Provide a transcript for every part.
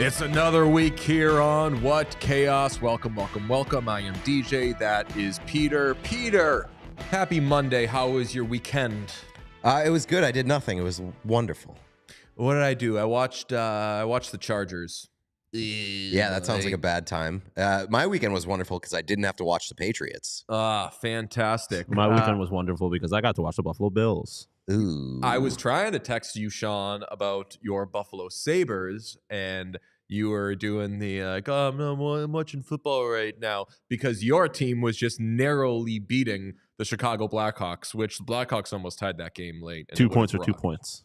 It's another week here on What Chaos. Welcome, welcome, welcome. I am DJ. That is Peter. Peter, happy Monday. How was your weekend? It was good. I did nothing. It was wonderful. What did I do? I watched the Chargers. Yeah, that sounds like a bad time. My weekend was wonderful because I didn't have to watch the Patriots. Fantastic. My weekend was wonderful because I got to watch the Buffalo Bills. Ooh. I was trying to text you, Sean, about your Buffalo Sabres, and you were doing the I'm watching football right now because your team was just narrowly beating the Chicago Blackhawks, which the Blackhawks almost tied that game late. 2 points or 2 points.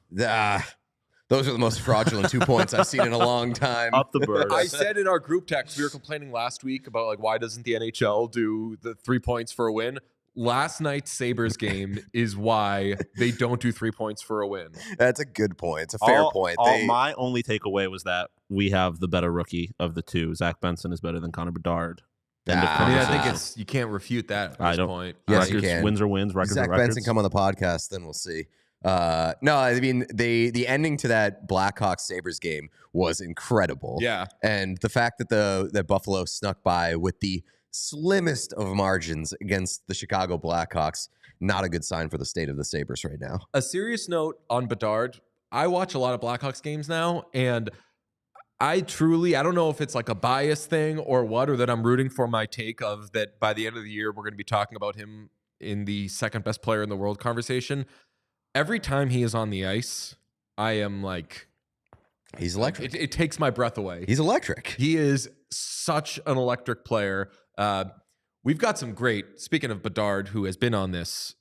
Those are the most fraudulent 2 points I've seen in a long time. Up the bird. I said in our group text, we were complaining last week about like why doesn't the NHL do the 3 points for a win? Last night's Sabres game is why they don't do 3 points for a win. That's a good point. It's a fair point. My only takeaway was that we have the better rookie of the two. Zach Benson is better than Connor Bedard. I think you can't refute that at this point. Yes, records, you can. Wins are wins. Records Zach are records. Benson come on the podcast, then we'll see. No, I mean the ending to that Blackhawks Sabres game was incredible. Yeah, and the fact that that Buffalo snuck by with the slimmest of margins against the Chicago Blackhawks, not a good sign for the state of the Sabres right now. A serious note on Bedard. I watch a lot of Blackhawks games now, and I don't know if it's like a bias thing or what, or that I'm rooting for my take of that by the end of the year, we're going to be talking about him in the second best player in the world conversation. Every time he is on the ice, I am like... He's electric. It takes my breath away. He's electric. He is such an electric player. We've got some great, speaking of Bedard, who has been on this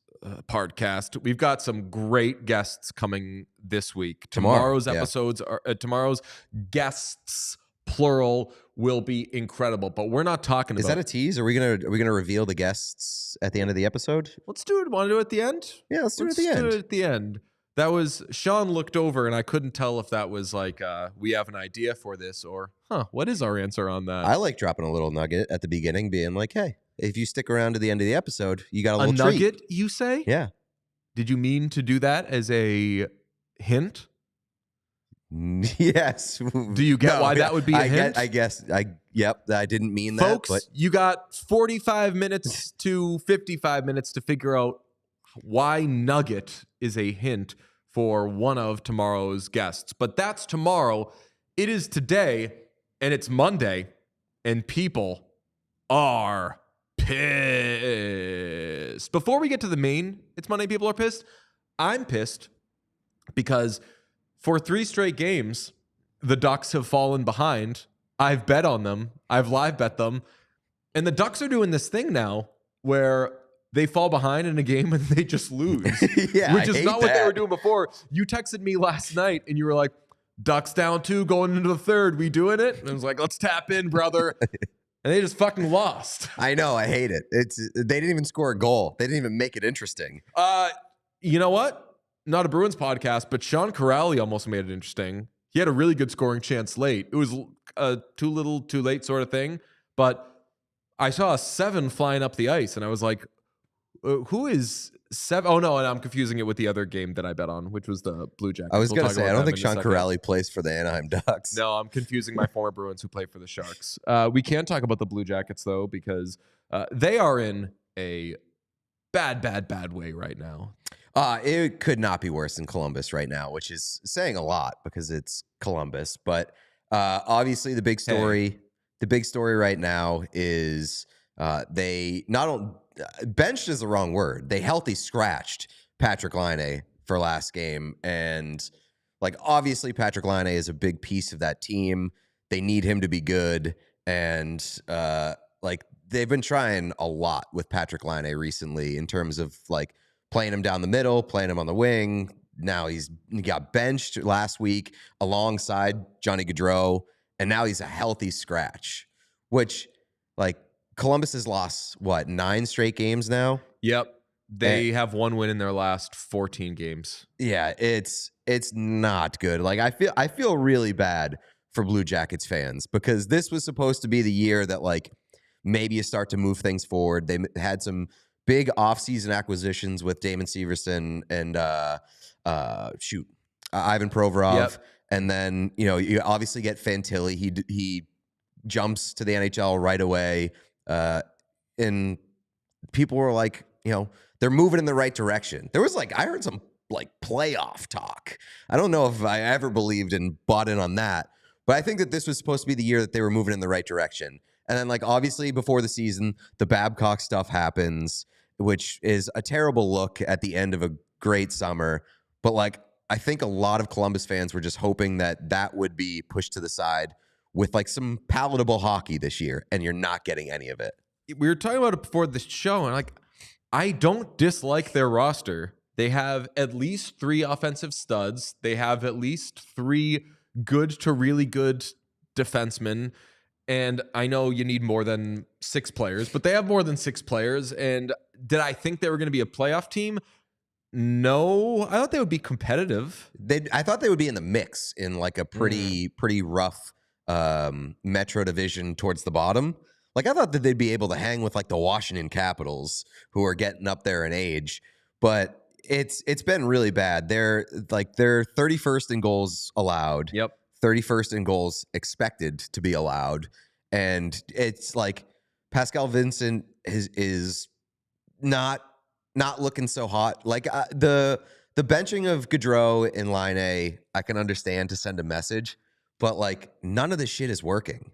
podcast, we've got some great guests coming this week. Tomorrow's episodes are tomorrow's guests, plural, will be incredible. But we're not talking about. Is that a tease? Are we gonna reveal the guests at the end of the episode? Let's do it. Want to do it at the end? Yeah, let's do it at the end. That was Sean looked over and I couldn't tell if that was like we have an idea for this or what is our answer on that? I like dropping a little nugget at the beginning, being like, hey, if you stick around to the end of the episode, you got a little treat. Nugget, you say? Yeah. Did you mean to do that as a hint? Yes. Do you get why that would be a hint? I didn't mean Folks, that. Folks, you got 45 minutes to 55 minutes to figure out why Nugget is a hint for one of tomorrow's guests. But that's tomorrow. It is today, and it's Monday, and people are pissed. Before we get to the main, it's Monday, people are pissed. I'm pissed because for 3 straight games, the Ducks have fallen behind. I've bet on them. I've live bet them. And the Ducks are doing this thing now where they fall behind in a game and they just lose, which is not what they were doing before. You texted me last night and you were like, Ducks down 2 going into the third. We doing it? And I was like, let's tap in, brother. And they just fucking lost. I know. I hate it. They didn't even score a goal. They didn't even make it interesting. You know what? Not a Bruins podcast, but Sean Corrali almost made it interesting. He had a really good scoring chance late. It was too little, too late sort of thing. But I saw a 7 flying up the ice, and I was like, who is 7? Oh, no, and I'm confusing it with the other game that I bet on, which was the Blue Jackets. I was going to say, I don't think Sean Corrali plays for the Anaheim Ducks. No, I'm confusing my former Bruins who play for the Sharks. We can talk about the Blue Jackets, though, because they are in a bad way right now. It could not be worse than Columbus right now, which is saying a lot because it's Columbus. But obviously, the big story right now is they not only benched is the wrong word. They healthy scratched Patrik Laine for last game, and like obviously Patrik Laine is a big piece of that team. They need him to be good, and like they've been trying a lot with Patrik Laine recently in terms of like playing him down the middle, playing him on the wing. Now he got benched last week alongside Johnny Gaudreau, and now he's a healthy scratch, which like Columbus has lost, 9 straight games now? Yep. They have 1 win in their last 14 games. Yeah, it's not good. Like I feel really bad for Blue Jackets fans because this was supposed to be the year that like maybe you start to move things forward. They had some big offseason acquisitions with Damon Severson and Ivan Provorov. Yep. And then, you obviously get Fantilli. He jumps to the NHL right away. And people were like, they're moving in the right direction. There was I heard some playoff talk. I don't know if I ever believed and bought in on that, but I think that this was supposed to be the year that they were moving in the right direction. And then obviously before the season, the Babcock stuff happens, which is a terrible look at the end of a great summer. But I think a lot of Columbus fans were just hoping that would be pushed to the side with some palatable hockey this year, and you're not getting any of it. We were talking about it before the show, and I don't dislike their roster. They have at least 3 offensive studs. They have at least 3 good to really good defensemen. And I know you need more than 6 players, but they have more than 6 players. And did I think they were going to be a playoff team? No, I thought they would be competitive. I thought they would be in the mix in a pretty rough Metro division towards the bottom. I thought that they'd be able to hang with the Washington Capitals, who are getting up there in age, but it's been really bad. They're 31st in goals allowed. Yep. 31st in goals expected to be allowed, and it's Pascal Vincent is not looking so hot. The benching of Gaudreau and Laine, I can understand to send a message, but none of this shit is working.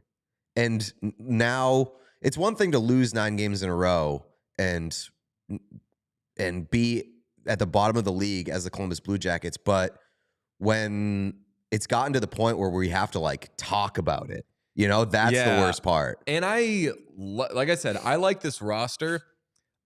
And now it's one thing to lose 9 games in a row and be at the bottom of the league as the Columbus Blue Jackets, but when it's gotten to the point where we have to talk about it, that's the worst part. And like I said, I like this roster.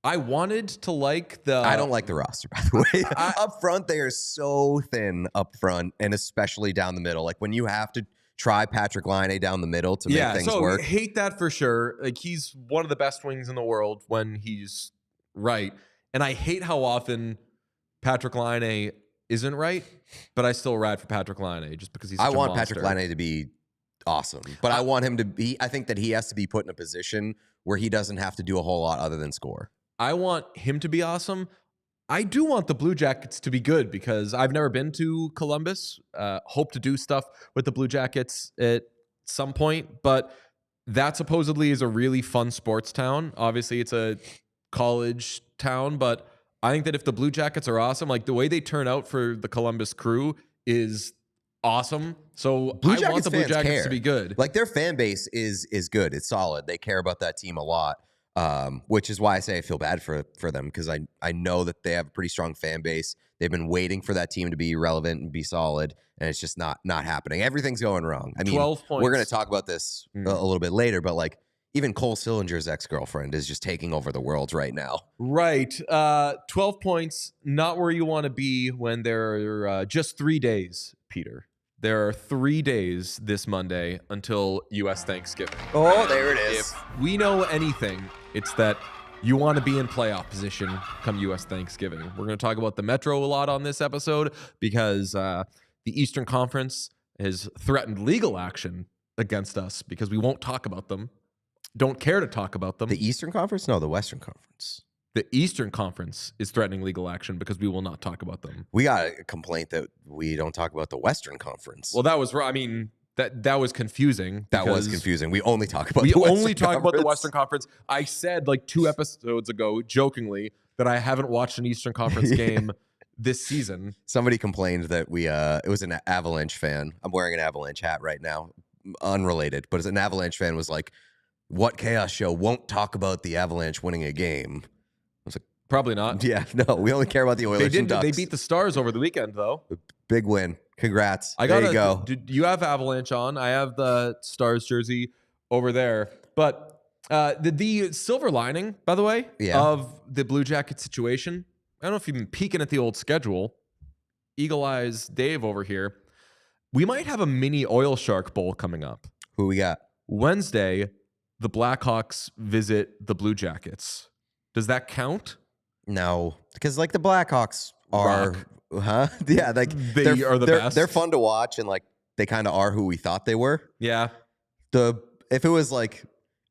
I wanted to I don't like the roster, by the way. Up front, they are so thin up front, and especially down the middle. When you have to try Patrik Laine down the middle to make things work. I hate that for sure. He's one of the best wings in the world when he's right. And I hate how often Patrik Laine isn't right, but I still ride for Patrik Laine just because he's such a monster. Patrik Laine to be awesome, but I want him to be, I think that he has to be put in a position where he doesn't have to do a whole lot other than score. I want him to be awesome. I do want the Blue Jackets to be good because I've never been to Columbus. Hope to do stuff with the Blue Jackets at some point, but that supposedly is a really fun sports town. Obviously, it's a college town, but I think that if the Blue Jackets are awesome, the way they turn out for the Columbus Crew is awesome. So I want the Blue Jackets to be good. Their fan base is good. It's solid. They care about that team a lot. Which is why I say I feel bad for them, because I know that they have a pretty strong fan base. They've been waiting for that team to be relevant and be solid, and it's just not happening. Everything's going wrong. I mean, 12 points. We're going to talk about this a little bit later, but even Cole Sillinger's ex-girlfriend is just taking over the world right now. Right. 12 points, not where you want to be when there are just 3 days, Peter. There are 3 days this Monday until U.S. Thanksgiving. Oh, there it is. If we know anything, it's that you want to be in playoff position come U.S. Thanksgiving. We're going to talk about the Metro a lot on this episode because the Eastern Conference has threatened legal action against us because we won't talk about them. Don't care to talk about them. The Eastern Conference? No, the Western Conference. The Eastern Conference is threatening legal action because we will not talk about them. We got a complaint that we don't talk about the Western Conference. Well, that was, I mean, that was confusing. That was confusing. We only talk about the Western Conference. I said 2 episodes ago, jokingly, that I haven't watched an Eastern Conference game this season. Somebody complained that it was an Avalanche fan. I'm wearing an Avalanche hat right now, unrelated, but as an Avalanche fan was like, what chaos show won't talk about the Avalanche winning a game? I was like, probably not. Yeah, no, we only care about the Oilers and Ducks. They beat the Stars over the weekend, though. Big win. Congrats. There you go. You have Avalanche on. I have the Stars jersey over there. But the silver lining, by the way, of the Blue Jacket situation, I don't know if you've been peeking at the old schedule. Eagle Eyes Dave over here. We might have a mini Oil Shark Bowl coming up. Who we got? Wednesday, the Blackhawks visit the Blue Jackets. Does that count? No, because like the Blackhawks are, yeah, like they are the best. They're fun to watch, and like they kind of are who we thought they were. Yeah. If it was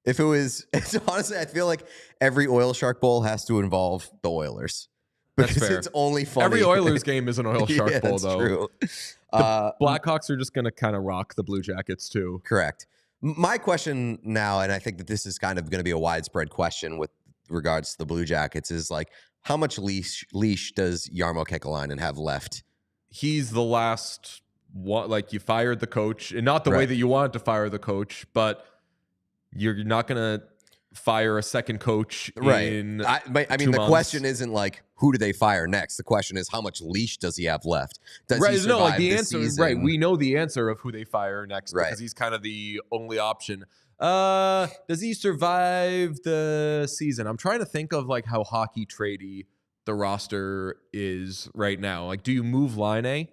it's honestly, I feel like every Oil Shark Bowl has to involve the Oilers because it's only funny. Every Oilers game is an Oil Shark Bowl, though. True. The Blackhawks are just going to kind of rock the Blue Jackets too. Correct. My question now, and I think that this is kind of going to be a widespread question with regards to the Blue Jackets, is like, how much leash does Jarmo Kekalainen have left? He's the last one. Like, you fired the coach, and not the way that you wanted to fire the coach, but you're not going to fire a second coach in I mean, the question isn't like, who do they fire next? The question is, how much leash does he have left? Does he survive the this answer season? right. We know the answer of who they fire next because he's kind of the only option. Does he survive the season? I'm trying to think of like how hockey tradey the roster is right now. Like, do you move Laine?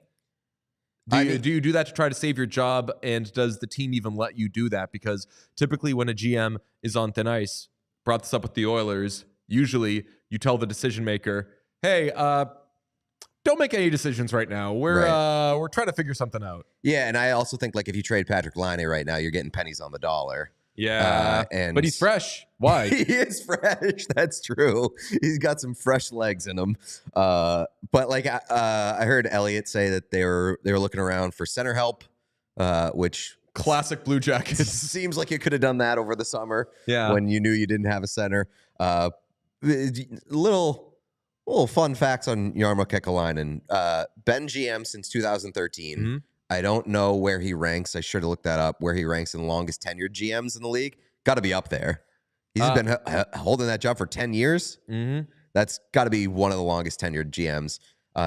Do you do that to try to save your job? And does the team even let you do that? Because typically when a GM is on thin ice, brought this up with the Oilers, usually you tell the decision maker, hey, don't make any decisions right now. We're trying to figure something out. Yeah, and I also think like if you trade Patrik Laine right now, you're getting pennies on the dollar. Yeah, but he's fresh. Why? He is fresh. That's true. He's got some fresh legs in him. But like I heard Elliott say that they were looking around for center help, which classic Blue Jackets. Seems like you could have done that over the summer. Yeah, when you knew you didn't have a center. Little fun facts on Jarmo Kekalainen. Been GM since 2013. Mm-hmm. I don't know where he ranks. I should have looked that up. Where he ranks in the longest tenured GMs in the league. Got to be up there. He's been holding that job for 10 years. Mm-hmm. That's got to be one of the longest tenured GMs.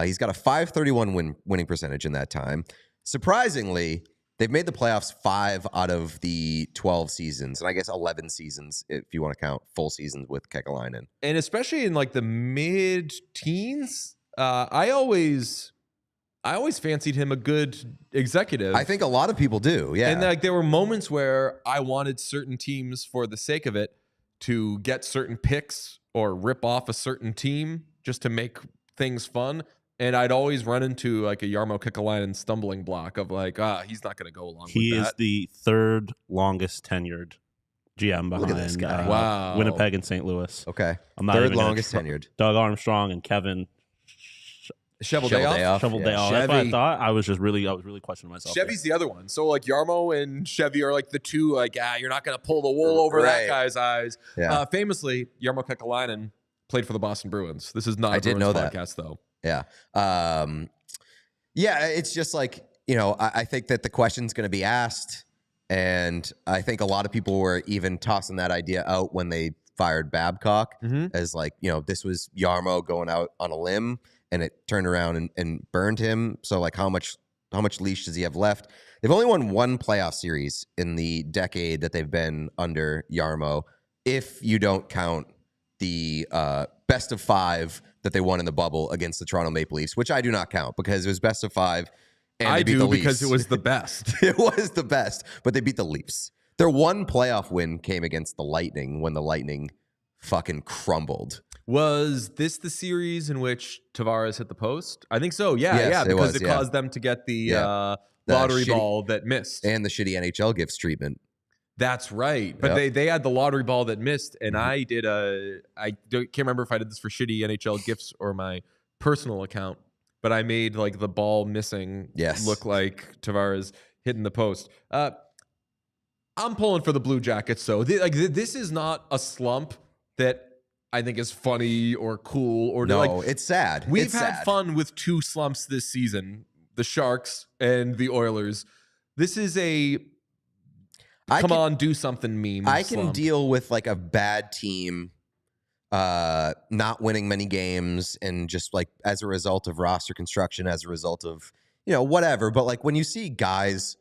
He's got a .531 winning percentage in that time. Surprisingly, they've made the playoffs 5 out of the 12 seasons, and I guess 11 seasons if you want to count full seasons with Kekalainen. And especially in like the mid-teens, I always fancied him a good executive. I think a lot of people do, yeah. And like there were moments where I wanted certain teams for the sake of it to get certain picks or rip off a certain team just to make things fun. And I'd always run into like a Jarmo Kekalainen stumbling block of like, he's not going to go along with that. He is the third longest tenured GM behind Winnipeg and St. Louis. Okay. I'm not third longest tenured. Doug Armstrong and Kevin Shovel day off. That's what I thought. I was really questioning myself. Chevy's the other one. So like Jarmo and Chevy are like the two, like, you're not going to pull the wool over that guy's eyes. Yeah. Famously, Jarmo Kekalainen played for the Boston Bruins. This is not a Bruins podcast, though. Yeah. Yeah, it's just like, I think that the question's going to be asked, and I think a lot of people were even tossing that idea out when they fired Babcock as like, this was Jarmo going out on a limb, and it turned around and burned him. So like how much leash does he have left? They've only won one playoff series in the decade that they've been under Jarmo, if you don't count the best of 5 that they won in the bubble against the Toronto Maple Leafs, which I do not count because it was best of 5. And I do because it was the best. It was the best, but they beat the Leafs. Their one playoff win came against the Lightning when the Lightning fucking crumbled. Was this the series in which Tavares hit the post? I think so. Yeah, because it caused them to get the lottery ball that missed. And the shitty NHL gifts treatment. That's right. But they had the lottery ball that missed, and I did I can't remember if I did this for shitty NHL gifts or my personal account, but I made like the ball missing look like Tavares hitting the post. I'm pulling for the Blue Jackets, so this is not a slump that I think is funny or cool or it's sad. We've had fun with 2 slumps this season, the Sharks and the Oilers. This is a do something meme. I can deal with like a bad team not winning many games and just like as a result of roster construction, as a result of whatever. But like when you see guys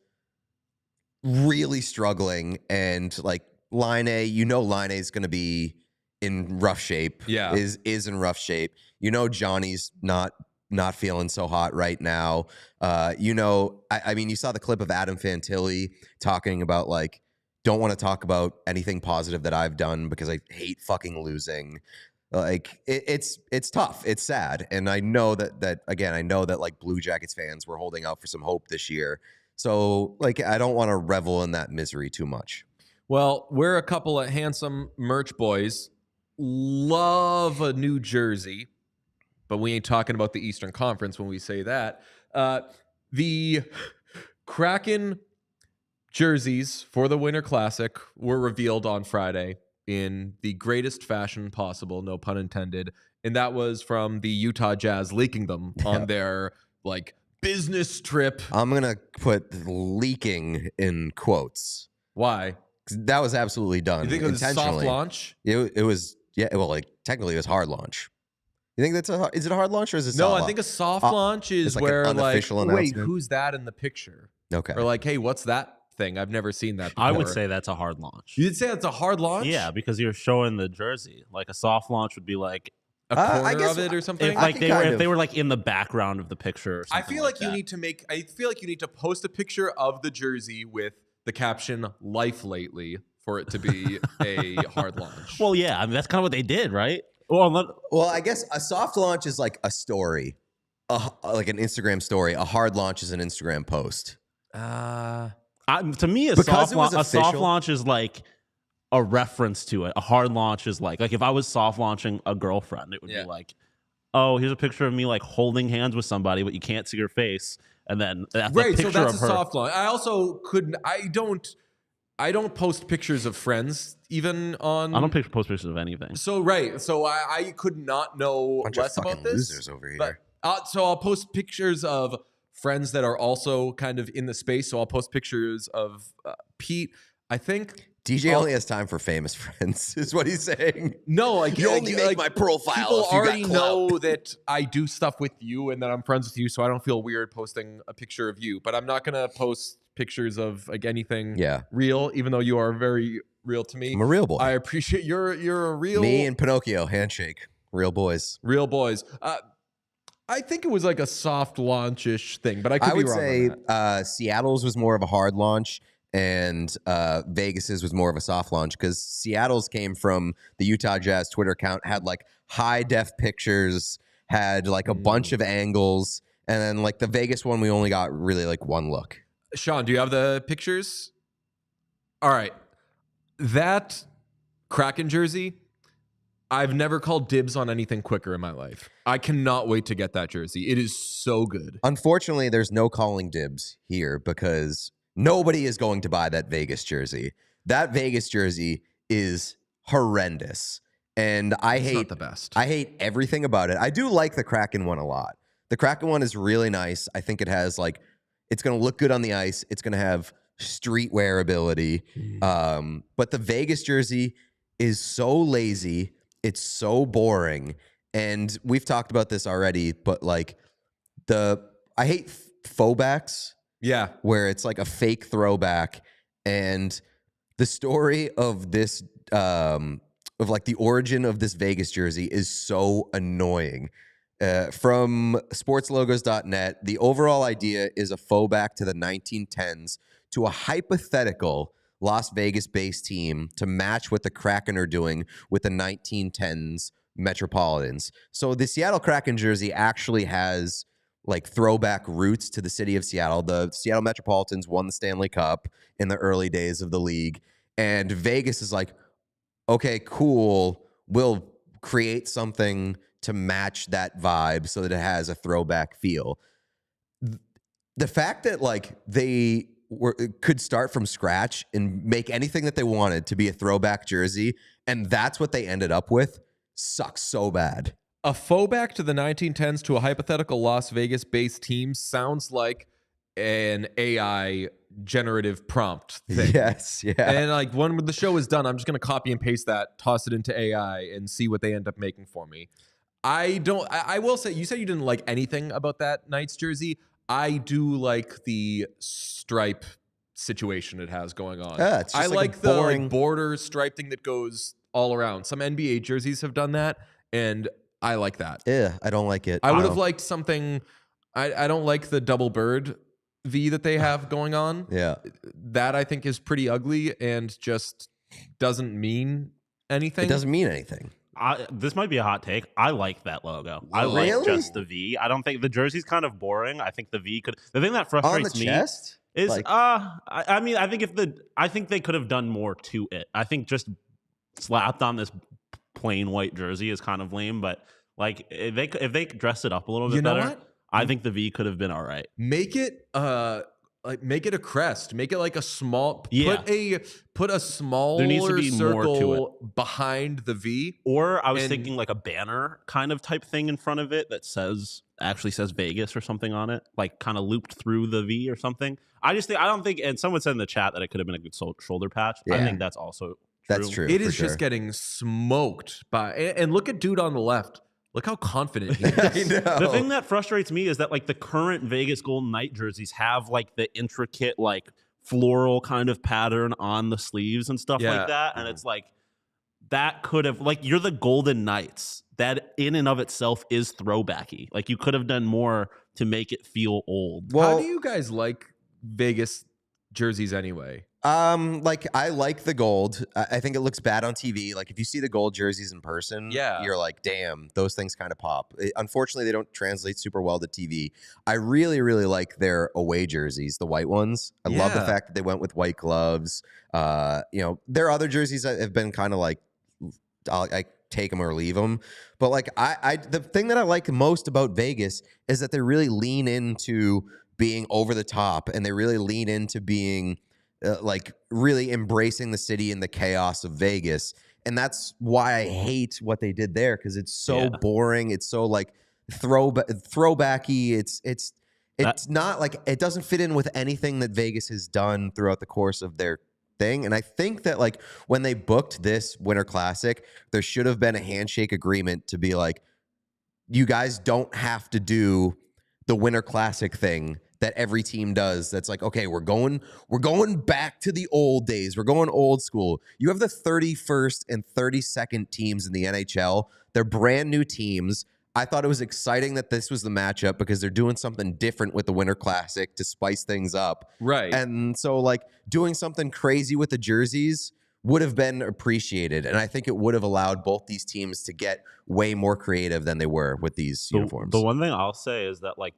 really struggling, and like Laine, Laine is going to be in rough shape. Yeah. Is in rough shape. Johnny's not feeling so hot right now. I mean, you saw the clip of Adam Fantilli talking about like, don't want to talk about anything positive that I've done because I hate fucking losing. Like it's tough. It's sad. And I know that again, I know that like Blue Jackets fans were holding out for some hope this year. So like, I don't want to revel in that misery too much. Well, we're a couple of handsome merch boys. Love a New Jersey, but we ain't talking about the Eastern Conference when we say that. The Kraken jerseys for the Winter Classic were revealed on Friday in the greatest fashion possible, no pun intended. And that was from the Utah Jazz leaking them on their like business trip. I'm going to put leaking in quotes. Why? That was absolutely done. You think it was a soft launch? It was, yeah. Well, like technically it was hard launch. You think is it a hard launch or is it No, soft I think a soft launch is like where an unofficial wait, announcement? who's that in the picture? Okay. Or like, hey, what's that thing? I've never seen that before. I would say that's a hard launch. You'd say it's a hard launch? Yeah, because you're showing the jersey. Like a soft launch would be like A corner I guess of it or something? if like can they were like in the background of the picture. Or I something feel like you that. need to post a picture of the jersey with the caption "Life Lately" for it to be a hard launch. Well, yeah, I mean that's kind of what they did, right? Well, I guess a soft launch is like a story, like an Instagram story. A hard launch is an Instagram post. to me, a Because soft it was a soft official. launch is like a reference to it. A hard launch is like if I was soft launching a girlfriend, it would be like, oh, here's a picture of me like holding hands with somebody, but you can't see her face, and then that's a right, picture so that's of a her. soft launch. I also couldn't. I don't post pictures of friends even on. I don't post pictures of anything. So right, so I could not know Bunch less of about fucking this. losers over here. But so I'll post pictures of friends that are also kind of in the space. So I'll post pictures of Pete. I think DJ only has time for famous friends, is what he's saying. no, like You only make my profile People if you got already clout. know that I do stuff with you and that I'm friends with you, so I don't feel weird posting a picture of you. But I'm not gonna post pictures of like anything real, even though you are very real to me. I'm a real boy. I appreciate you're a real Me and Pinocchio, handshake. Real boys. real boys. I think it was like a soft launch-ish thing, but I could I be would wrong say on that. Seattle's was more of a hard launch, and Vegas's was more of a soft launch because Seattle's came from the Utah Jazz Twitter account, had like high def pictures, had like a bunch of angles, and then like the Vegas one, we only got really like one look. Sean, do you have the pictures? All right. That Kraken jersey, I've never called dibs on anything quicker in my life. I cannot wait to get that jersey. It is so good. Unfortunately, there's no calling dibs here because nobody is going to buy that Vegas jersey. That Vegas jersey is horrendous. And It's not the best. I hate everything about it. I do like the Kraken one a lot. The Kraken one is really nice. I think it has like, it's going to look good on the ice. It's going to have streetwear ability. But the Vegas jersey is so lazy. It's so boring. And we've talked about this already, but like I hate faux Yeah. where it's like a fake throwback. And the story of this, of like the origin of this Vegas jersey is so annoying. From sportslogos.net, the overall idea is a faux to the 1910s to a hypothetical Las Vegas-based team to match what the Kraken are doing with the 1910s Metropolitans. So the Seattle Kraken jersey actually has like throwback roots to the city of Seattle. The Seattle Metropolitans won the Stanley Cup in the early days of the league. And Vegas is like, okay, cool. We'll create something to match that vibe so that it has a throwback feel. The fact that like they could start from scratch and make anything that they wanted to be a throwback jersey, and that's what they ended up with, sucks so bad. A faux to the 1910s to a hypothetical Las Vegas-based team sounds like an AI generative prompt thing. Yes, yeah. And like when the show is done, I'm just going to copy and paste that, toss it into AI, and see what they end up making for me. I will say, you said you didn't like anything about that Knights jersey. I do like the stripe situation it has going on. Yeah, it's just I like a like the boring- border stripe thing that goes all around. Some NBA jerseys have done that, and I like that. Yeah, I don't like it. I would have liked something. I don't like the double bird V that they have going on. Yeah. That I think is pretty ugly and just doesn't mean anything. It doesn't mean anything. This might be a hot take. I like that logo. I Really? like just the V. I don't think the jersey's kind of boring. I think the V could. The thing that frustrates On the me chest? is, Like- I mean, I think they could have done more to it. I think just slapped on this plain white jersey is kind of lame. But like, if they dressed it up a little bit better, what? I think the V could have been all right. Make it make it a crest. Make it like a small. Yeah. Put a smaller There needs to be more to circle behind the V. Or I was And- thinking like a banner kind of type thing in front of it that actually says Vegas or something on it, like kind of looped through the V or something. I don't think, and someone said in the chat that it could have been a good shoulder patch. I Yeah. think that's also true. That's true. It for is sure. just getting smoked by. And look at dude on the left. Look how confident he is. I know. The thing that frustrates me is that like the current Vegas Golden Knight jerseys have like the intricate like floral kind of pattern on the sleeves and stuff Yeah. like that, and it's like that could have like you're the Golden Knights. That in and of itself is throwbacky. Like you could have done more to make it feel old. Well, How do you guys like Vegas jerseys anyway? like I like the gold. I think it looks bad on TV. Like if you see the gold jerseys in person, Yeah. you're like, damn, those things kind of pop. Unfortunately, they don't translate super well to TV. I really, really like their away jerseys, the white ones. I love the Yeah. fact that they went with white gloves. Their other jerseys have been kind of like, I take them or leave them. But like the thing that I like most about Vegas is that they really lean into being over the top, and they really lean into being like really embracing the city and the chaos of Vegas. And that's why I hate what they did there, because it's so boring. It's so like throwbacky. It's not like, it doesn't fit in with anything that Vegas has done throughout the course of their thing. And I think that like when they booked this Winter Classic, there should have been a handshake agreement to be like, you guys don't have to do the Winter Classic thing that every team does. That's like, okay, we're going back to the old days. We're going old school. You have the 31st and 32nd teams in the NHL. They're brand new teams. I thought it was exciting that this was the matchup because they're doing something different with the Winter Classic to spice things up. Right. And so like doing something crazy with the jerseys would have been appreciated. And I think it would have allowed both these teams to get way more creative than they were with these uniforms. The one thing I'll say is that like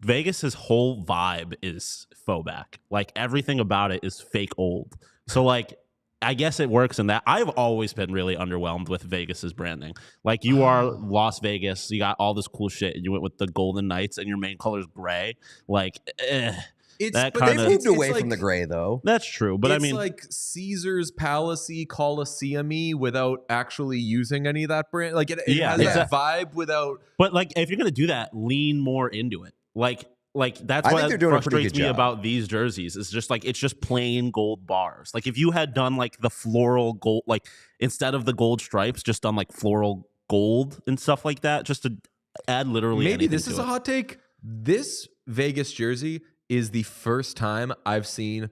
Vegas's whole vibe is faux back. Like everything about it is fake old. So like I guess it works in that. I've always been really underwhelmed with Vegas's branding. Like you are Las Vegas, you got all this cool shit, and you went with the Golden Knights, and your main color is gray. Like, that But kind they of moved away like, from the gray though. that's true. But I it's mean, like Caesar's Palace-y, Coliseum-y without actually using any of that brand. Like it has that vibe without. but like if you're gonna do that, lean more into it. Like that's I what think they're doing a pretty frustrates good me job. about these jerseys. It's just like it's just plain gold bars. Like if you had done like the floral gold, like instead of the gold stripes, just done like floral gold and stuff like that, just to add literally. Maybe this anything is to a it. hot take. This Vegas jersey is the first time I've seen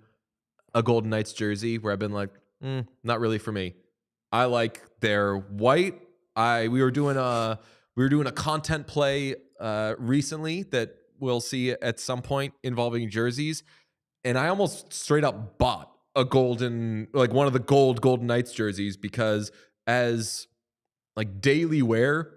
a Golden Knights jersey where I've been like, not really for me. I like their white. We were doing a content play recently that we'll see at some point involving jerseys, and I almost straight up bought a golden, like one of the Golden Knights jerseys, because as like daily wear,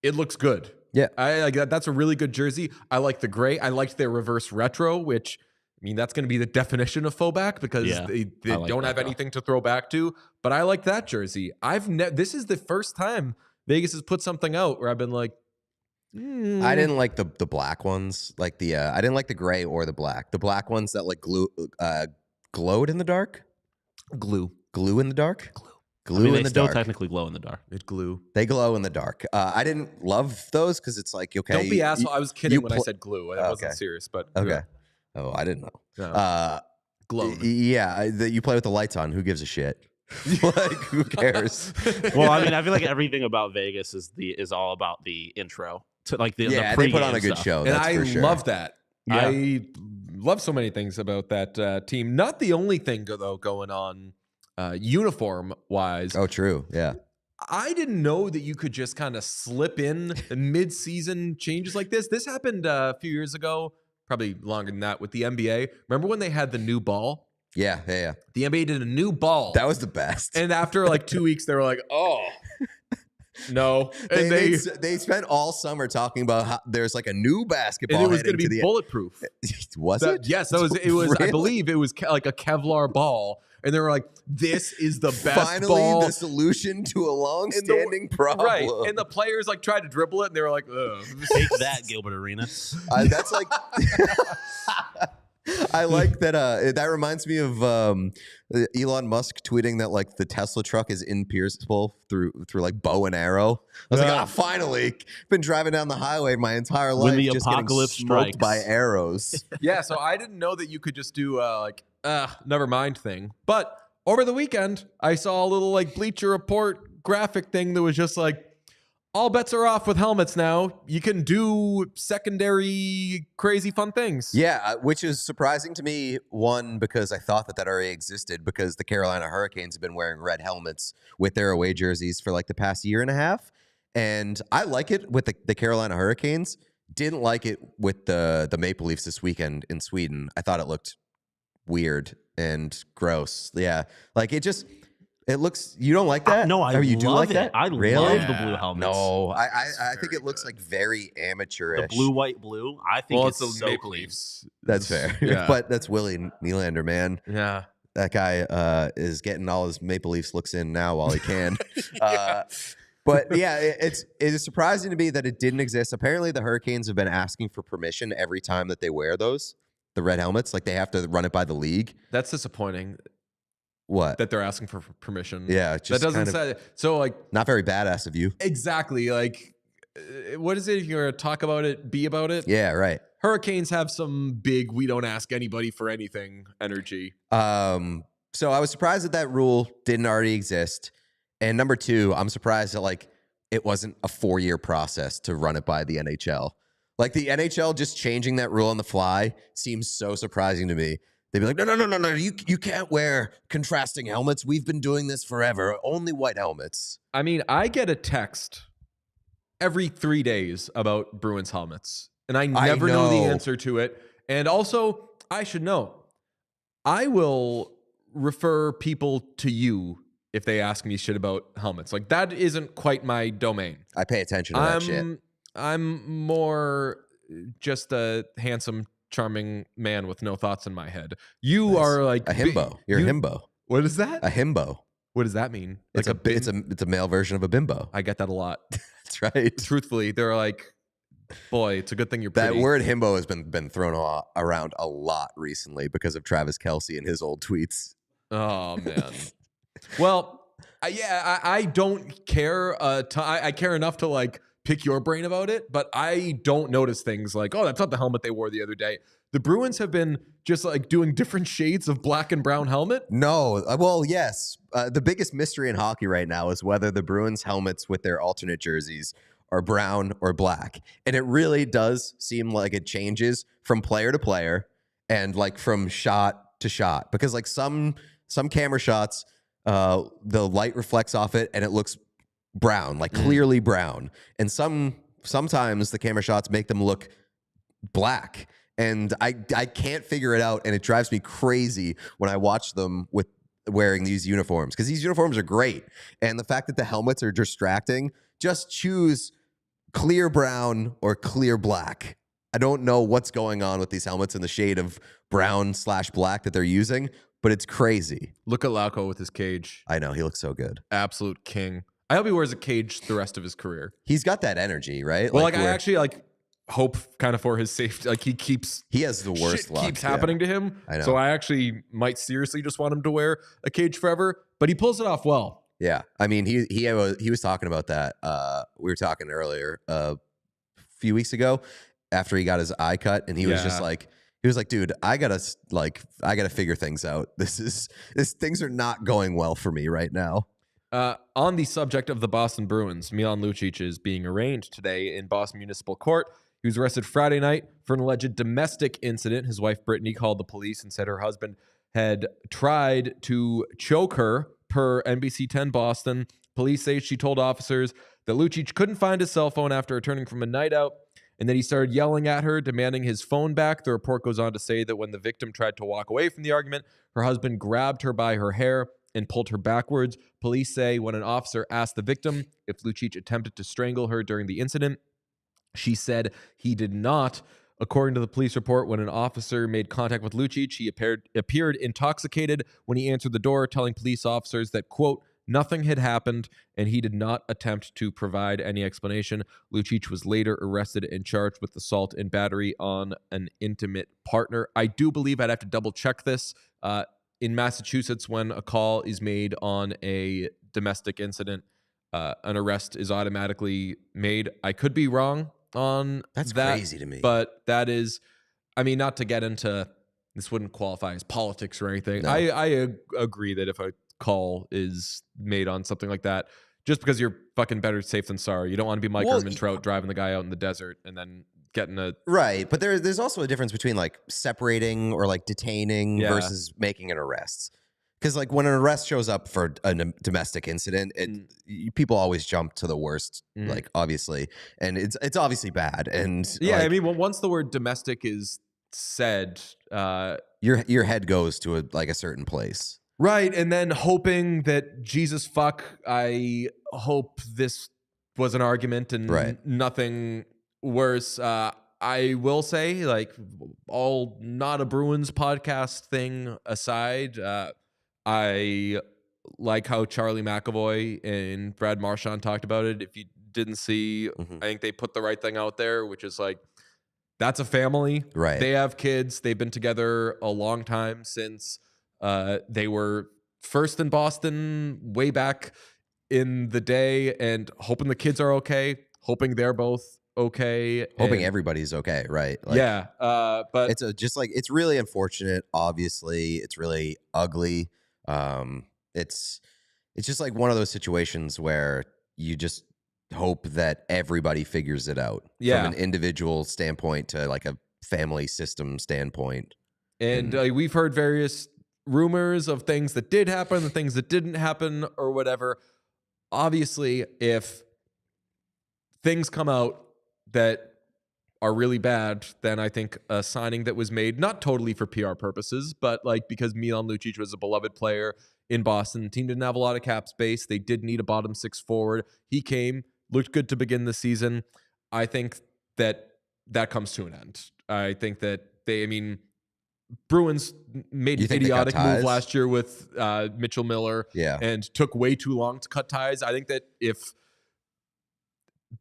it looks good. Yeah. I like that. That's a really good jersey. I like the gray. I liked their reverse retro, which I mean that's going to be the definition of faux back because they like don't that have though. anything to throw back to. But I like that jersey. This is the first time Vegas has put something out where I've been like, I didn't like the black ones, like I didn't like the gray or the black. The black ones that like glowed in the dark, glue in the dark, glue I mean, in they the still dark. technically glow in the dark. It glue. They glow in the dark. I didn't love those because it's like, okay, Don't be asshole. I was kidding when I pl- said glue. I Okay. wasn't serious, but okay. Oh, I didn't know. No. Glow. Yeah, you play with the lights on. Who gives a shit? Like, who cares? Well, I mean, I feel like everything about Vegas is all about the intro to like the Yeah, the they put on pregame a good stuff. show. And That's I for sure. love that. Yeah. love so many things about that team. Not the only thing though going on uniform wise. Oh, true. Yeah. I didn't know that you could just kind of slip in mid-season changes like this. This happened a few years ago, probably longer than that, with the NBA. Remember when they had the new ball? Yeah. The NBA did a new ball. That was the best. And after like 2 weeks, they were like, oh, no. And they spent all summer talking about how there's like a new basketball. And it was going to be bulletproof. Was it? Yes, it was. Really? I believe it was like a Kevlar ball. And they were like, this is the best Finally, ball. the solution to a long-standing problem. Right. And the players like tried to dribble it, and they were like, ugh. Take that, Gilbert Arenas. That's like... I like that. That reminds me of Elon Musk tweeting that like the Tesla truck is impierceable through like bow and arrow. I was like, finally, been driving down the highway my entire life, When the just apocalypse getting smoked strikes. by arrows. Yeah, so I didn't know that you could just do never mind thing. But over the weekend, I saw a little like Bleacher Report graphic thing that was just like, all bets are off with helmets now. You can do secondary crazy fun things. Yeah, which is surprising to me, one, because I thought that already existed, because the Carolina Hurricanes have been wearing red helmets with their away jerseys for like the past year and a half. And I like it with the Carolina Hurricanes. Didn't like it with the Maple Leafs this weekend in Sweden. I thought it looked weird and gross. Yeah, like it looks. You don't like that? No, you do like it. that? I Really? love the blue helmets. No, I think it looks like very amateurish. The blue, white, blue. I think Well, it's the so Maple clean. Leafs. That's fair. Yeah. But that's Willie Nylander, man. Yeah. That guy is getting all his Maple Leafs looks in now while he can. But yeah, it is surprising to me that it didn't exist. Apparently, the Hurricanes have been asking for permission every time that they wear the red helmets. Like they have to run it by the league. That's disappointing What? that they're asking for permission. Yeah, it's just that doesn't kind of say so. Like not very badass of you. exactly. Like what is it? You're gonna talk about it, be about it. Yeah, right. Hurricanes have some big "we don't ask anybody for anything" energy. So I was surprised that rule didn't already exist. And number two, I'm surprised that like it wasn't a 4-year process to run it by the NHL. Like the NHL just changing that rule on the fly seems so surprising to me. They'd be like, no, you can't wear contrasting helmets. We've been doing this forever. Only white helmets. I mean, I get a text every 3 days about Bruins helmets, and I never know the answer to it. And also, I should know. I will refer people to you if they ask me shit about helmets. Like that isn't quite my domain. I pay attention to that shit. I'm more just a handsome, charming man with no thoughts in my head. You Nice. are like A himbo. You're a himbo. What is that? A himbo. What does that mean? It's a male version of a bimbo. I get that a lot. That's right. Truthfully, they're like, boy, it's a good thing you're That pretty. word himbo has been thrown around a lot recently because of Travis Kelce and his old tweets. Oh man. Well, I don't care. I care enough to like pick your brain about it, but I don't notice things like, oh, that's not the helmet they wore the other day. The Bruins have been just like doing different shades of black and brown helmet. No, well, yes. The biggest mystery in hockey right now is whether the Bruins helmets with their alternate jerseys are brown or black. And it really does seem like it changes from player to player and like from shot to shot. Because like some camera shots, the light reflects off it and it looks brown, like clearly brown. And sometimes the camera shots make them look black. And I can't figure it out, and it drives me crazy when I watch them with wearing these uniforms, because these uniforms are great. And the fact that the helmets are distracting, just choose clear brown or clear black. I don't know what's going on with these helmets in the shade of brown/black that they're using, but it's crazy. Look at Lauko with his cage. I know, he looks so good. Absolute king. I hope he wears a cage the rest of his career. He's got that energy, right? Well, I actually like hope kind of for his safety. Like he has the worst shit luck. keeps happening to him. I know. So I actually might seriously just want him to wear a cage forever, but he pulls it off well. Yeah, I mean, he was talking about that. We were talking earlier a few weeks ago after he got his eye cut, and he was just like, dude, I gotta figure things out. Things are not going well for me right now. On the subject of the Boston Bruins, Milan Lucic is being arraigned today in Boston Municipal Court. He was arrested Friday night for an alleged domestic incident. His wife, Brittany, called the police and said her husband had tried to choke her, per NBC 10 Boston. Police say she told officers that Lucic couldn't find his cell phone after returning from a night out, and then he started yelling at her, demanding his phone back. The report goes on to say that when the victim tried to walk away from the argument, her husband grabbed her by her hair and pulled her backwards. Police say when an officer asked the victim if Lucic attempted to strangle her during the incident, she said he did not. According to the police report, when an officer made contact with Lucic, he appeared intoxicated when he answered the door, telling police officers that, quote, nothing had happened, and he did not attempt to provide any explanation. Lucic was later arrested and charged with assault and battery on an intimate partner. I do believe I'd have to double check this. In Massachusetts, when a call is made on a domestic incident, an arrest is automatically made. I could be wrong on That's that, crazy to me. but that is, I mean, not to get into, this wouldn't qualify as politics or anything. No. I agree that if a call is made on something like that, just because you're fucking better safe than sorry. You don't want to be Mike Ehrmantraut driving the guy out in the desert and then getting a... Right, but there's also a difference between like separating or like detaining versus making an arrest. Because like when an arrest shows up for a domestic incident, people always jump to the worst, like obviously, and it's obviously bad. And yeah, like, I mean, once the word domestic is said, your head goes to a certain place, right? And then hoping that Jesus fuck, I hope this was an argument and nothing worse. I will say, like, all not a Bruins podcast thing aside, I like how Charlie McAvoy and Brad Marchand talked about it. If you didn't see, I think they put the right thing out there, which is like, that's a family. Right. They have kids. They've been together a long time since they were first in Boston way back in the day, and hoping the kids are okay, hoping they're both okay, hoping everybody's okay, right? Like, yeah, but it's it's really unfortunate. Obviously, it's really ugly. It's just like one of those situations where you just hope that everybody figures it out from an individual standpoint to like a family system standpoint. And we've heard various rumors of things that did happen and things that didn't happen or whatever. Obviously, if things come out that are really bad, then I think a signing that was made, not totally for PR purposes, but like because Milan Lucic was a beloved player in Boston, the team didn't have a lot of cap space. They did need a bottom six forward. He came, looked good to begin the season. I think that comes to an end. I think that Bruins made an idiotic move last year with Mitchell Miller and took way too long to cut ties. I think that if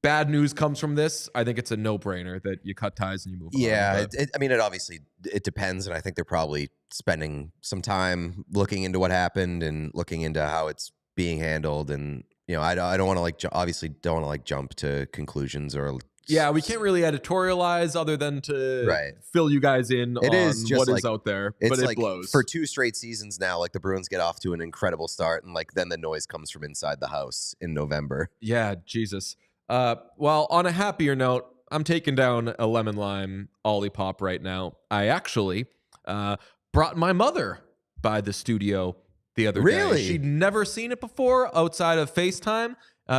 bad news comes from this, I think it's a no-brainer that you cut ties and you move on. Yeah, it obviously depends, and I think they're probably spending some time looking into what happened and looking into how it's being handled. And I don't want to obviously don't want to jump to conclusions or. Yeah, we can't really editorialize other than to fill you guys in on what is out there. But it blows. For 2 straight seasons now, like the Bruins get off to an incredible start, and like then the noise comes from inside the house in November. Yeah, Jesus. Well, on a happier note, I'm taking down a lemon lime Olipop right now. I actually brought my mother by the studio the other day. She'd never seen it before outside of FaceTime.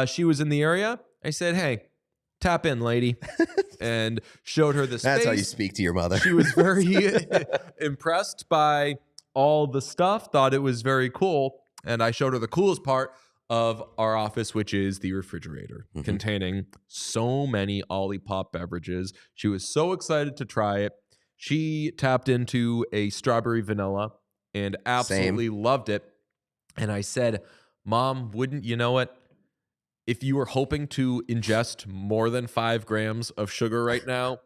She was in the area. I said, hey, tap in, lady, and showed her the space. That's how you speak to your mother. She was very impressed by all the stuff, thought it was very cool, and I showed her the coolest part of our office, which is the refrigerator containing so many Olipop beverages. She was so excited to try it. She tapped into a strawberry vanilla and absolutely loved it. And I said, Mom, wouldn't you know it? If you were hoping to ingest more than 5 grams of sugar right now,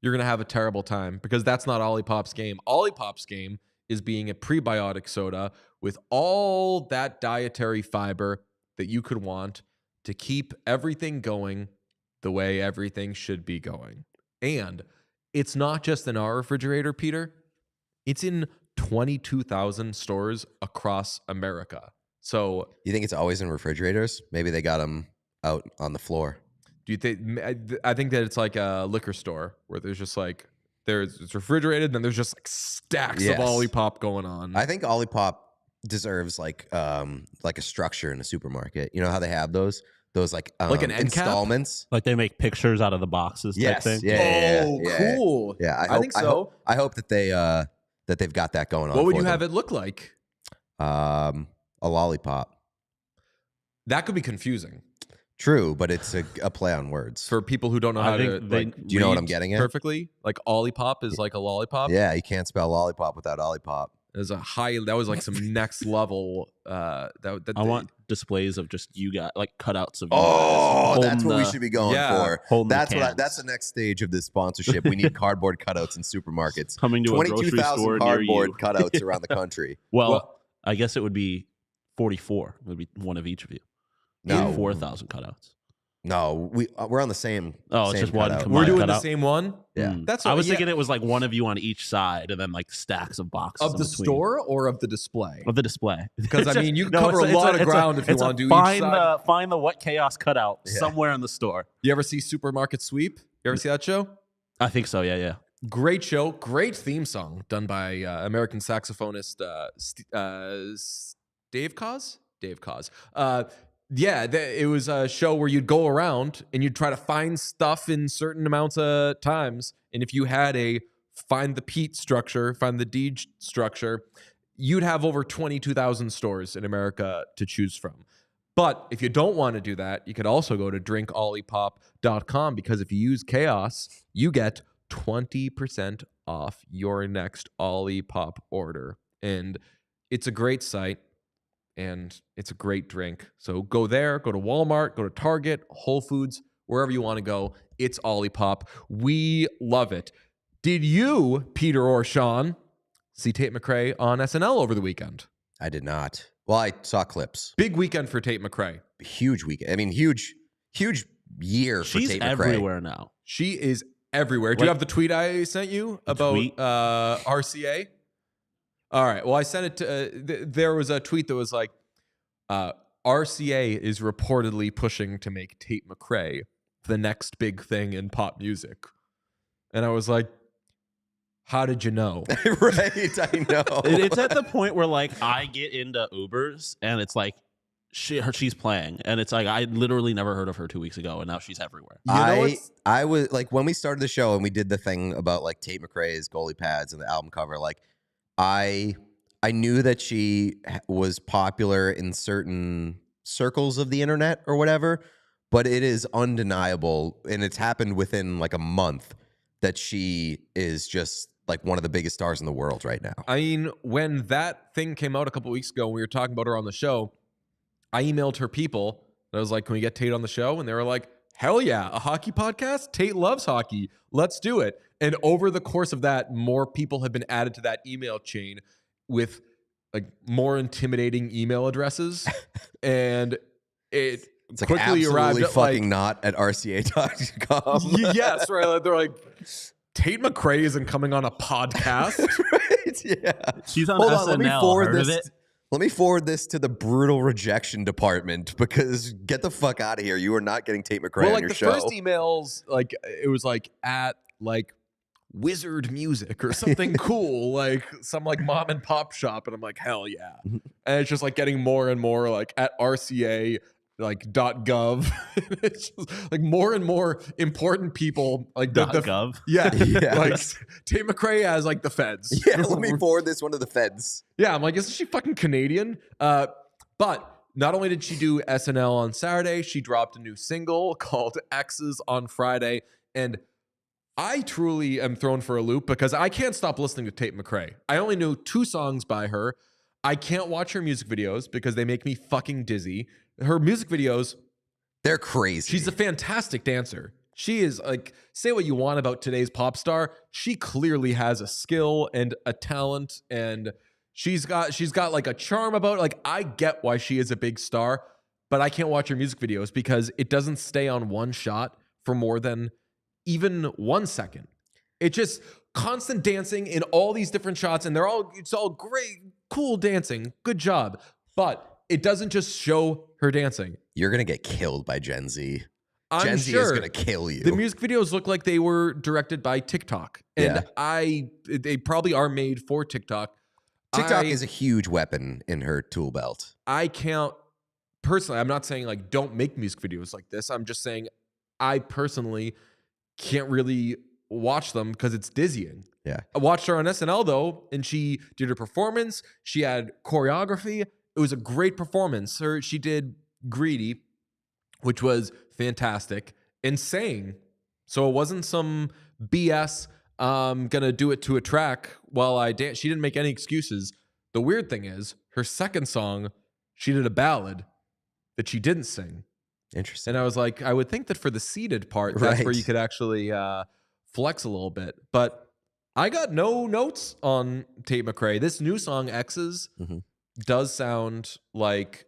you're going to have a terrible time, because that's not Olipop's game. Olipop's game is being a prebiotic soda with all that dietary fiber that you could want to keep everything going the way everything should be going. And it's not just in our refrigerator, Peter. It's in 22,000 stores across America. So you think it's always in refrigerators? Maybe they got them out on the floor. Do you think? I think that it's like a liquor store where there's just like it's refrigerated, and then there's just like stacks of Olipop going on. I think Olipop deserves like a structure in a supermarket. You know how they have those like an end cap? installments. Like they make pictures out of the boxes type thing. Cool. Yeah, I think so. I hope that they've got that going on. What would you have it look like? A lollipop. That could be confusing. True, but it's a play on words. For people who don't know how to do you know what I'm getting at? Perfectly? Like Olipop is like a lollipop? Yeah, you can't spell lollipop without Olipop. That was like some next level. I want displays of just you guys, like cutouts of. That's what we should be going for. That's the next stage of this sponsorship. We need cardboard cutouts in supermarkets. Coming to a grocery store 22,000 cardboard cutouts around the country. Well, I guess it would be 44. It would be one of each of you. No, 4,000 cutouts. No, we're on the same. Oh, it's just one. We're doing cutout. The same one. Yeah, that's. I was thinking it was like one of you on each side, and then like stacks of boxes of the store or of the display. Of the display, because I mean, you cover a lot of ground if you want to do each side. Find the What Chaos cutout somewhere in the store. You ever see Supermarket Sweep? You ever see that show? I think so. Yeah. Great show, great theme song done by American saxophonist Dave Koz. It was a show where you'd go around and you'd try to find stuff in certain amounts of times. And if you had a find the Pete structure, find the D structure, you'd have over 22,000 stores in America to choose from. But if you don't want to do that, you could also go to drinkolipop.com, because if you use Chaos, you get 20% off your next Olipop order. And it's a great site. And it's a great drink. So go there, go to Walmart, go to Target, Whole Foods, wherever you want to go. It's Olipop. We love it. Did you, Peter or Sean, see Tate McRae on SNL over the weekend? I did not. Well, I saw clips. Big weekend for Tate McRae. Huge weekend. I mean, huge year for Tate McRae. She's everywhere now. She is everywhere. Do you have the tweet I sent you about RCA? All right. Well, I sent it to. There was a tweet that was like, RCA is reportedly pushing to make Tate McRae the next big thing in pop music. And I was like, how did you know? Right. I know. It's at the point where like I get into Ubers and it's like she's playing, and it's like I literally never heard of her 2 weeks ago, and now she's everywhere. I was like, when we started the show and we did the thing about like Tate McRae's goalie pads and the album cover, like I knew that she was popular in certain circles of the internet or whatever, but it is undeniable, and it's happened within like a month, that she is just like one of the biggest stars in the world right now. I mean, when that thing came out a couple weeks ago and we were talking about her on the show, I emailed her people. I was like, can we get Tate on the show? And they were like, hell yeah, a hockey podcast? Tate loves hockey. Let's do it. And over the course of that, more people have been added to that email chain with like more intimidating email addresses. And it's like quickly arrived at fucking like, not at rca.com. Yes, right. They're like, Tate McRae isn't coming on a podcast. Right? Yeah. She's on SNL. Let me forward this to the brutal rejection department, because get the fuck out of here. You are not getting Tate McRae on your show. Well, like the first emails, like it was like at like Wizard Music or something cool, like some like mom and pop shop, and I'm like, hell yeah. And it's just like getting more and more like at RCA like .gov. It's just like more and more important people like .gov. Yeah. Like Tate McRae has like the feds. Yeah, let me forward this one to the feds. Yeah, I'm like, isn't she fucking Canadian? But not only did she do SNL on Saturday, she dropped a new single called X's on Friday. And I truly am thrown for a loop because I can't stop listening to Tate McRae. I only knew 2 songs by her. I can't watch her music videos because they make me fucking dizzy. Her music videos, they're crazy. She's a fantastic dancer. She is like, say what you want about today's pop star. She clearly has a skill and a talent, and she's got like a charm about it. Like, I get why she is a big star, but I can't watch her music videos because it doesn't stay on one shot for more than even 1 second. It's just constant dancing in all these different shots, and it's all great, cool dancing. Good job. But it doesn't just show her dancing. You're going to get killed by Gen Z. Gen Z is gonna kill you. The music videos look like they were directed by TikTok, and they probably are made for TikTok. TikTok is a huge weapon in her tool belt. I can't personally. I'm not saying like don't make music videos like this. I'm just saying I personally can't really watch them because it's dizzying. Yeah, I watched her on SNL though, and she did her performance. She had choreography. It was a great performance. She did Greedy, which was fantastic, and sang. So it wasn't some BS. Gonna do it to a track while I dance. She didn't make any excuses. The weird thing is, her second song, she did a ballad that she didn't sing. Interesting. And I was like, I would think that for the seated part, that's where you could actually flex a little bit. But I got no notes on Tate McRae. This new song, X's, does sound like,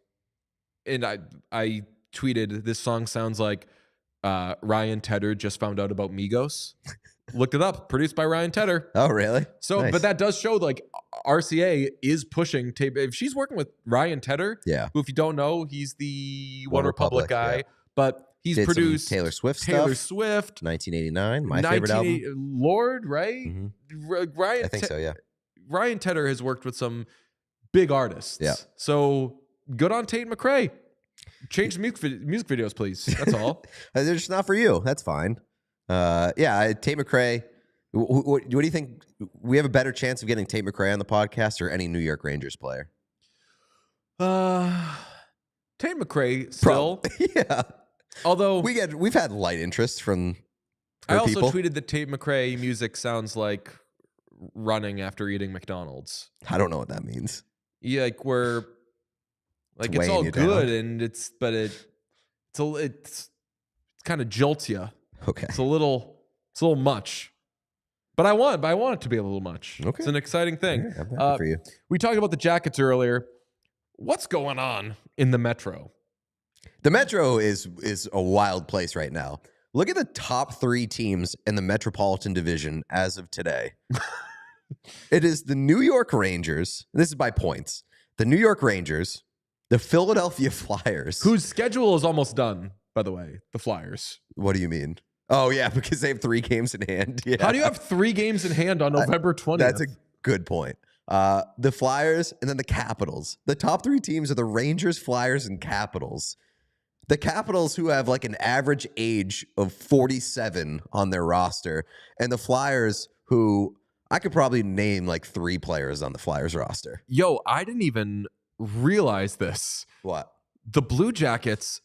and I tweeted, this song sounds like Ryan Tedder just found out about Migos. Looked it up, produced by Ryan Tedder. Oh, really? So, Nice. But that does show like RCA is pushing Tate. If she's working with Ryan Tedder, who, if you don't know, he's the One Republic guy, but he's did produced Taylor Swift Taylor stuff. Swift, 1989, my favorite album. Lord, right? Ryan, I think so, yeah. Ryan Tedder has worked with some big artists. Yeah. So good on Tate McRae. Change music videos, please. That's all. They're just not for you. That's fine. Tate McRae. What do you think? We have a better chance of getting Tate McRae on the podcast or any New York Rangers player? Tate McRae still. Yeah. Although we've had light interest from I also people. tweeted that Tate McRae music sounds like running after eating McDonald's. I don't know what that means. Yeah, like we're like it's weighing all you good down. and it's kind of jolts you. Okay. It's a little much. But I want it to be a little much. Okay. It's an exciting thing. Yeah, I'm happy for you. We talked about the Jackets earlier. What's going on in the Metro? The Metro is a wild place right now. Look at the top 3 teams in the Metropolitan Division as of today. It is the New York Rangers. This is by points. The New York Rangers, the Philadelphia Flyers. Whose schedule is almost done, by the way, the Flyers. What do you mean? Oh, yeah, because they have 3 games in hand. Yeah. How do you have 3 games in hand on November 20th? That's a good point. The Flyers and then the Capitals. The top 3 teams are the Rangers, Flyers, and Capitals. The Capitals, who have like an average age of 47 on their roster, and the Flyers, who I could probably name like 3 players on the Flyers roster. Yo, I didn't even realize this. What? The Blue Jackets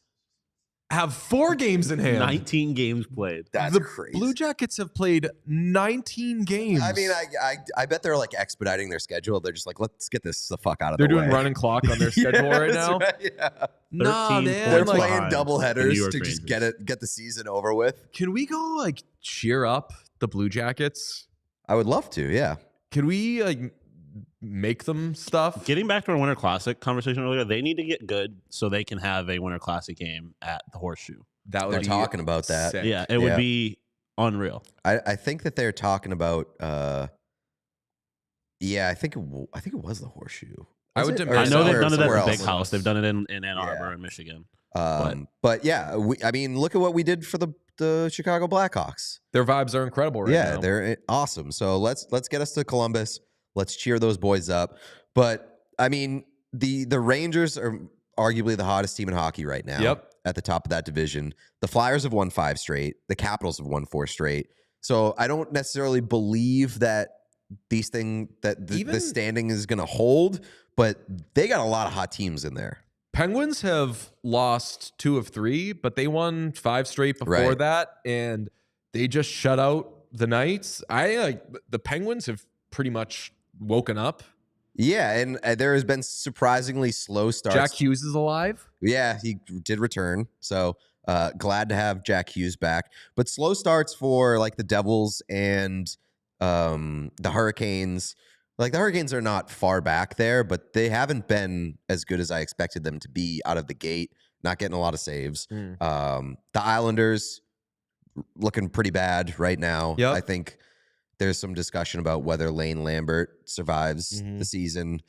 have 4 games in hand. 19 games played. That's crazy. Blue Jackets have played 19 games. I mean, I bet they're like expediting their schedule. They're just like, let's get this the fuck out of They're the way. doing running clock on their schedule right now. Right, yeah. Nah, 13 man. They're points Like, playing behind double the New headers York to just Rangers. get the season over with. can we go like cheer up the Blue Jackets? I would love to, yeah. Can we like make them stuff? Getting back to our Winter Classic conversation earlier, they need to get good so they can have a Winter Classic game at the Horseshoe. That would They're be talking about that. sick. Yeah, it would be unreal. I think that they're talking about. I think it was the Horseshoe. I Was would it? demand- Or I know they've somewhere- done it at somewhere the Big else. House. They've done it in Ann Arbor and Michigan. But yeah, I mean, look at what we did for the Chicago Blackhawks. Their vibes are incredible right now. They're awesome. So let's get us to Columbus. Let's cheer those boys up. But I mean, the Rangers are arguably the hottest team in hockey right now. Yep. At the top of that division. The Flyers have won 5 straight. The Capitals have won 4 straight. So I don't necessarily believe that the standing is going to hold, but they got a lot of hot teams in there. Penguins have lost 2 of 3, but they won 5 straight before Right. that, and they just shut out the Knights. The Penguins have pretty much woken up. Yeah, and there has been surprisingly slow starts. Jack Hughes is alive. Yeah, he did return. So glad to have Jack Hughes back. But slow starts for like the Devils and the Hurricanes. Like the Hurricanes are not far back there, but they haven't been as good as I expected them to be out of the gate. Not getting a lot of saves. The Islanders looking pretty bad right now. Yep. I think there's some discussion about whether Lane Lambert survives the season.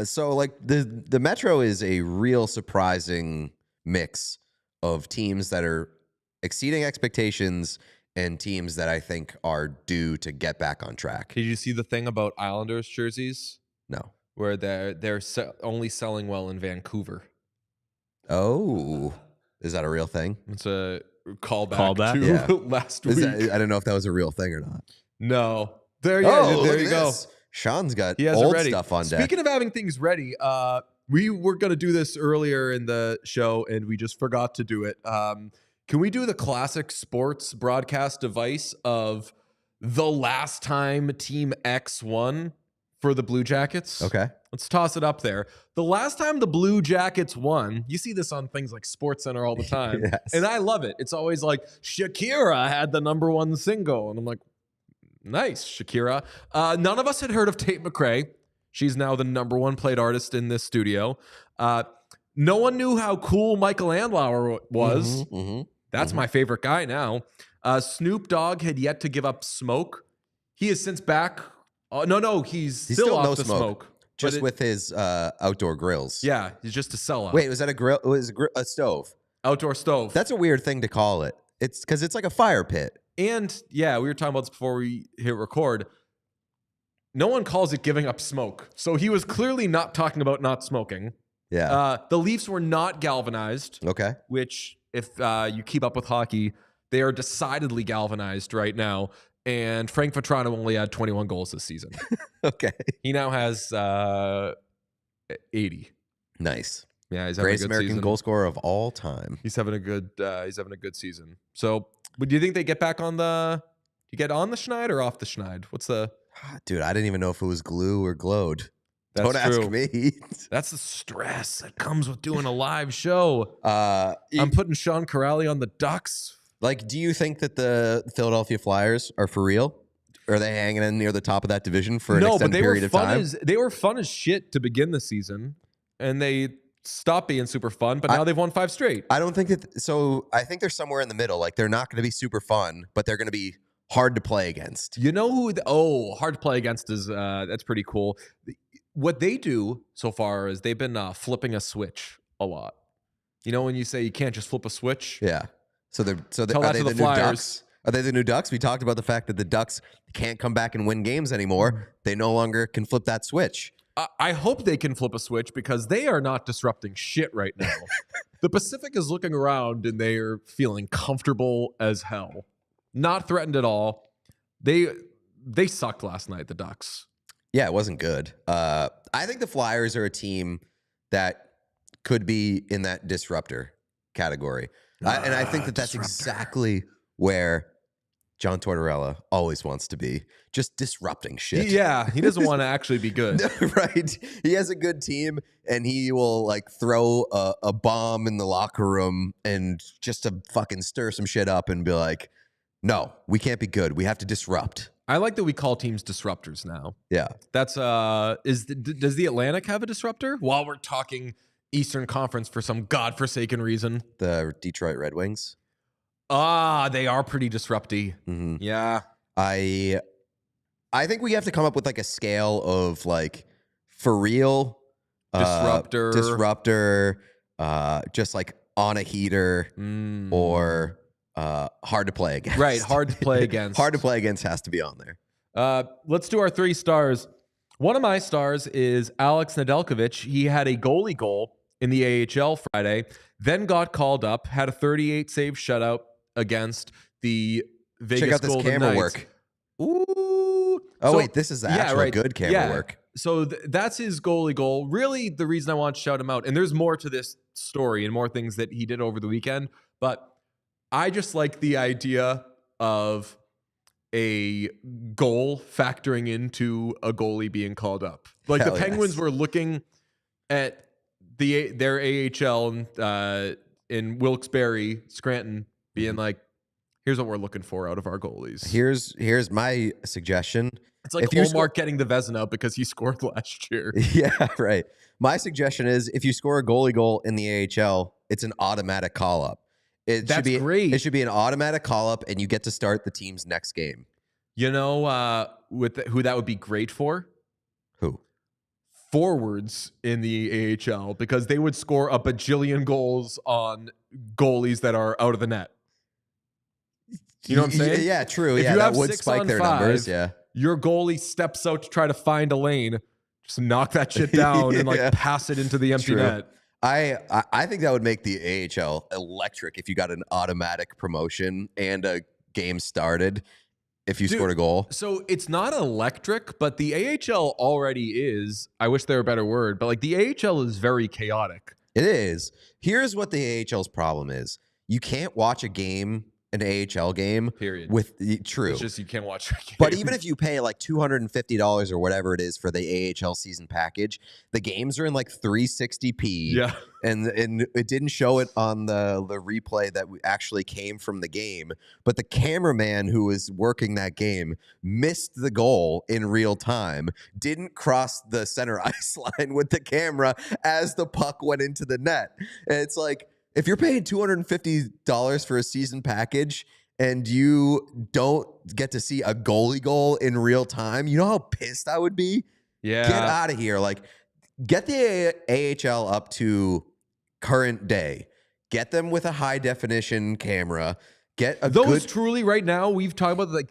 So like the Metro is a real surprising mix of teams that are exceeding expectations and teams that I think are due to get back on track. Did you see the thing about Islanders jerseys No. where they're only selling well in Vancouver? Oh, is that a real thing? It's a callback to Yeah. last week. I don't know if that was a real thing or not. No. There Look you at go. this. Sean's got He has old it ready. stuff on deck. Speaking of having things ready, we were going to do this earlier in the show, and we just forgot to do it. Can we do the classic sports broadcast device of the last time Team X won for the Blue Jackets? Okay. Let's toss it up there. The last time the Blue Jackets won, you see this on things like SportsCenter all the time, Yes. and I love it. It's always like, Shakira had the #1 single, and I'm like, nice, Shakira. None of us had heard of Tate McRae. She's now the #1 played artist in this studio. No one knew how cool Michael Andlauer was. That's my favorite guy now. Snoop Dogg had yet to give up smoke. He is since back. He's still off the smoke. Just with his outdoor grills. Yeah, he's just a sellout. Wait, was that a grill? It was a stove. Outdoor stove. That's a weird thing to call it. It's because it's like a fire pit. And yeah, we were talking about this before we hit record. No one calls it giving up smoke. So he was clearly not talking about not smoking. Yeah. The Leafs were not galvanized, Okay. which if you keep up with hockey, they are decidedly galvanized right now. And Frank Vatrano only had 21 goals this season. Okay. He now has 80. Nice. Yeah, he's having Greatest a good American season. goal scorer of all time. He's having a good season. So, but do you think they get back on the? You get on the schneid or off the schneid? What's the? Dude, I didn't even know if it was glue or glowed. That's Don't ask true. me. That's the stress that comes with doing a live show. I'm I'm putting Sean Corrali on the Ducks. like, do you think that the Philadelphia Flyers are for real? Are they hanging in near the top of that division for an extended period of time? They were fun as shit to begin the season, and they stopped being super fun. But now they've won 5 straight. I don't think that. So I think they're somewhere in the middle. Like, they're not going to be super fun, but they're going to be hard to play against. You know who? Hard to play against is that's pretty cool. What they do so far is they've been flipping a switch a lot. You know when you say you can't just flip a switch? Yeah. So Tell are that they to the the new Flyers. Ducks? Are they the new Ducks? We talked about the fact that the Ducks can't come back and win games anymore. They no longer can flip that switch. I hope they can flip a switch because they are not disrupting shit right now. The Pacific is looking around and they are feeling comfortable as hell. Not threatened at all. They sucked last night, the Ducks. Yeah, it wasn't good. I think the Flyers are a team that could be in that disruptor category. And I think that that's exactly where John Tortorella always wants to be, just disrupting shit. Yeah, he doesn't want to actually be good. Right? He has a good team, and he will like throw a bomb in the locker room and just to fucking stir some shit up and be like, no, we can't be good. We have to disrupt. I like that we call teams disruptors now. Yeah. That's does the Atlantic have a disruptor? While we're talking Eastern Conference for some godforsaken reason. The Detroit Red Wings. They are pretty disrupty. Mm-hmm. Yeah. I think we have to come up with like a scale of like for real disruptor, just like on a heater or hard to play against. Right, hard to play against. Hard to play against has to be on there. Let's do our 3 stars. One of my stars is Alex Nedeljkovic. He had a goalie goal in the AHL Friday, then got called up, had a 38 save shutout against the Vegas Check out this Golden camera Knights. work. Ooh. Oh, wait, this is the actual good camera work. So that's his goalie goal. Really, the reason I want to shout him out, and there's more to this story and more things that he did over the weekend, but I just like the idea of a goal factoring into a goalie being called up. Like Hell the Penguins yes. were looking at their AHL in Wilkes-Barre, Scranton, being like, here's what we're looking for out of our goalies. Here's my suggestion. It's like Olmark getting the Vezina because he scored last year. Yeah, right. My suggestion is if you score a goalie goal in the AHL, it's an automatic call-up. That's great. It should be an automatic call-up, and you get to start the team's next game. You know who that would be great for? Who? Forwards in the AHL, because they would score a bajillion goals on goalies that are out of the net. You know what I'm saying? Yeah, true. If Yeah, you that have would 6 spike on their 5, numbers. Yeah. Your goalie steps out to try to find a lane, just knock that shit down and like pass it into the empty net. I think that would make the AHL electric if you got an automatic promotion and a game started if you scored a goal. So it's not electric, but the AHL already is. I wish there were a better word, but like the AHL is very chaotic. It is. Here's what the AHL's problem is. You can't watch a game, an AHL game. Period. True. It's just you can't watch a game. But even if you pay like $250 or whatever it is for the AHL season package, the games are in like 360p. Yeah. And it didn't show it on the replay that actually came from the game. But the cameraman who was working that game missed the goal in real time, didn't cross the center ice line with the camera as the puck went into the net. And it's like, if you're paying $250 for a season package and you don't get to see a goalie goal in real time, you know how pissed I would be? Yeah. Get out of here. Like, get the AHL up to current day. Get them with a high definition camera. Get a Those truly right now, we've talked about like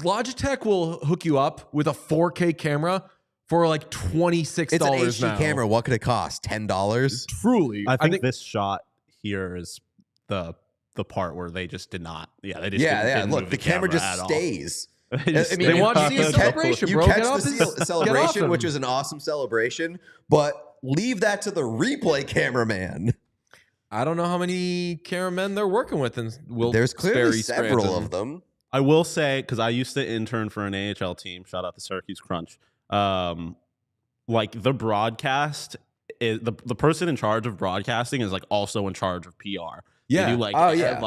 Logitech will hook you up with a 4K camera for like $26 It's an HD now. camera. What could it cost? $10? Truly. I think this shot here is the part where they just did not. Yeah, they just didn't Look, move the camera just at all. stays. They want to see a celebration, You bro. catch Get off the this- celebration, get off which him. was an awesome celebration, but leave that to the replay cameraman. I don't know how many cameramen they're working with, and There's clearly several of them. I will say, because I used to intern for an AHL team. Shout out to Syracuse Crunch. Like the broadcast, the person in charge of broadcasting is like also in charge of PR. Yeah. They do, like,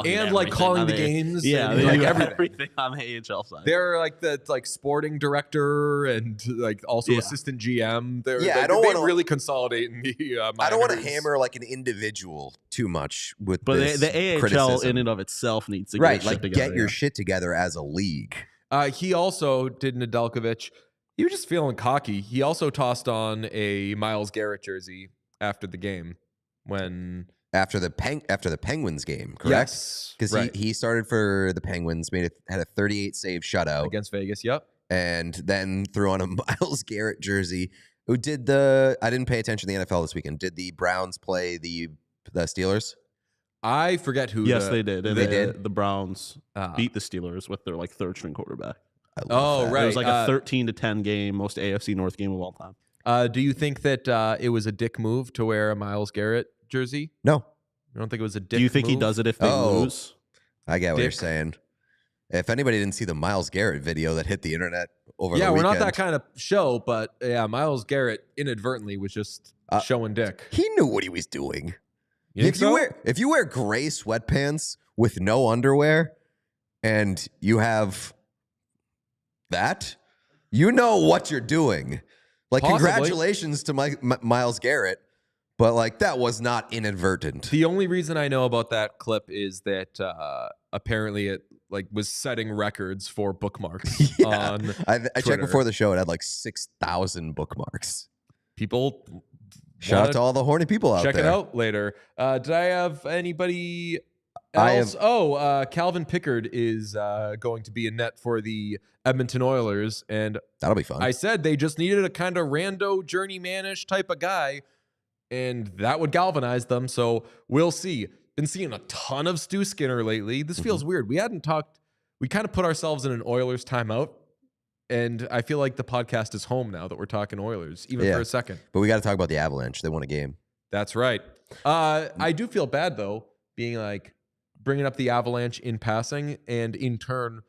And like calling the games. Yeah, and they like do everything. everything on the AHL side. They're like the sporting director and like also assistant GM. I don't want to really consolidate in the. I don't want to minors. hammer like an individual too much with But this the AHL criticism. in and of itself needs to Right, get like shit together, get your shit together as a league. He also did Nedeljkovic. He was just feeling cocky. He also tossed on a Myles Garrett jersey after the game After the Penguins game, correct? Yes, Because he started for the Penguins, had a 38 save shutout against Vegas. Yep. and then threw on a Myles Garrett jersey. Who did I didn't pay attention to the NFL this weekend. Did the Browns play the Steelers? I forget who. Yes, they did. They did? The Browns beat the Steelers with their like third string quarterback. I love that. right. It was like a 13-10 game, most AFC North game of all time. Do you think that it was a dick move to wear a Myles Garrett jersey? No. I don't think it was a dick. Do you think he move? does it if they Oh. lose? I get what you're Dick. saying. If anybody didn't see the Myles Garrett video that hit the internet over the Yeah, we're weekend, not that kind of show, but yeah, Myles Garrett inadvertently was just showing dick. he knew what he was doing. You think so? If you wear gray sweatpants with no underwear and you have that, you know what you're doing. Like, Possibly. congratulations to Myles Garrett, but like that was not inadvertent. The only reason I know about that clip is that apparently it like was setting records for bookmarks on I Twitter. checked before the show; it had like 6,000 bookmarks. people. Shout out to all the horny people out Check there. it out later. Did I have anybody I else? Calvin Pickard is going to be in net for the Edmonton Oilers, and That'll be fun. I said they just needed a kind of rando journeyman-ish type of guy, and that would galvanize them. So we'll see. Been seeing a ton of Stu Skinner lately. This feels weird. We hadn't talked. We kind of put ourselves in an Oilers timeout, and I feel like the podcast is home now that we're talking Oilers, even for a second. But we got to talk about the Avalanche. They won a game. That's right. I do feel bad though, being like bringing up the Avalanche in passing, and in turn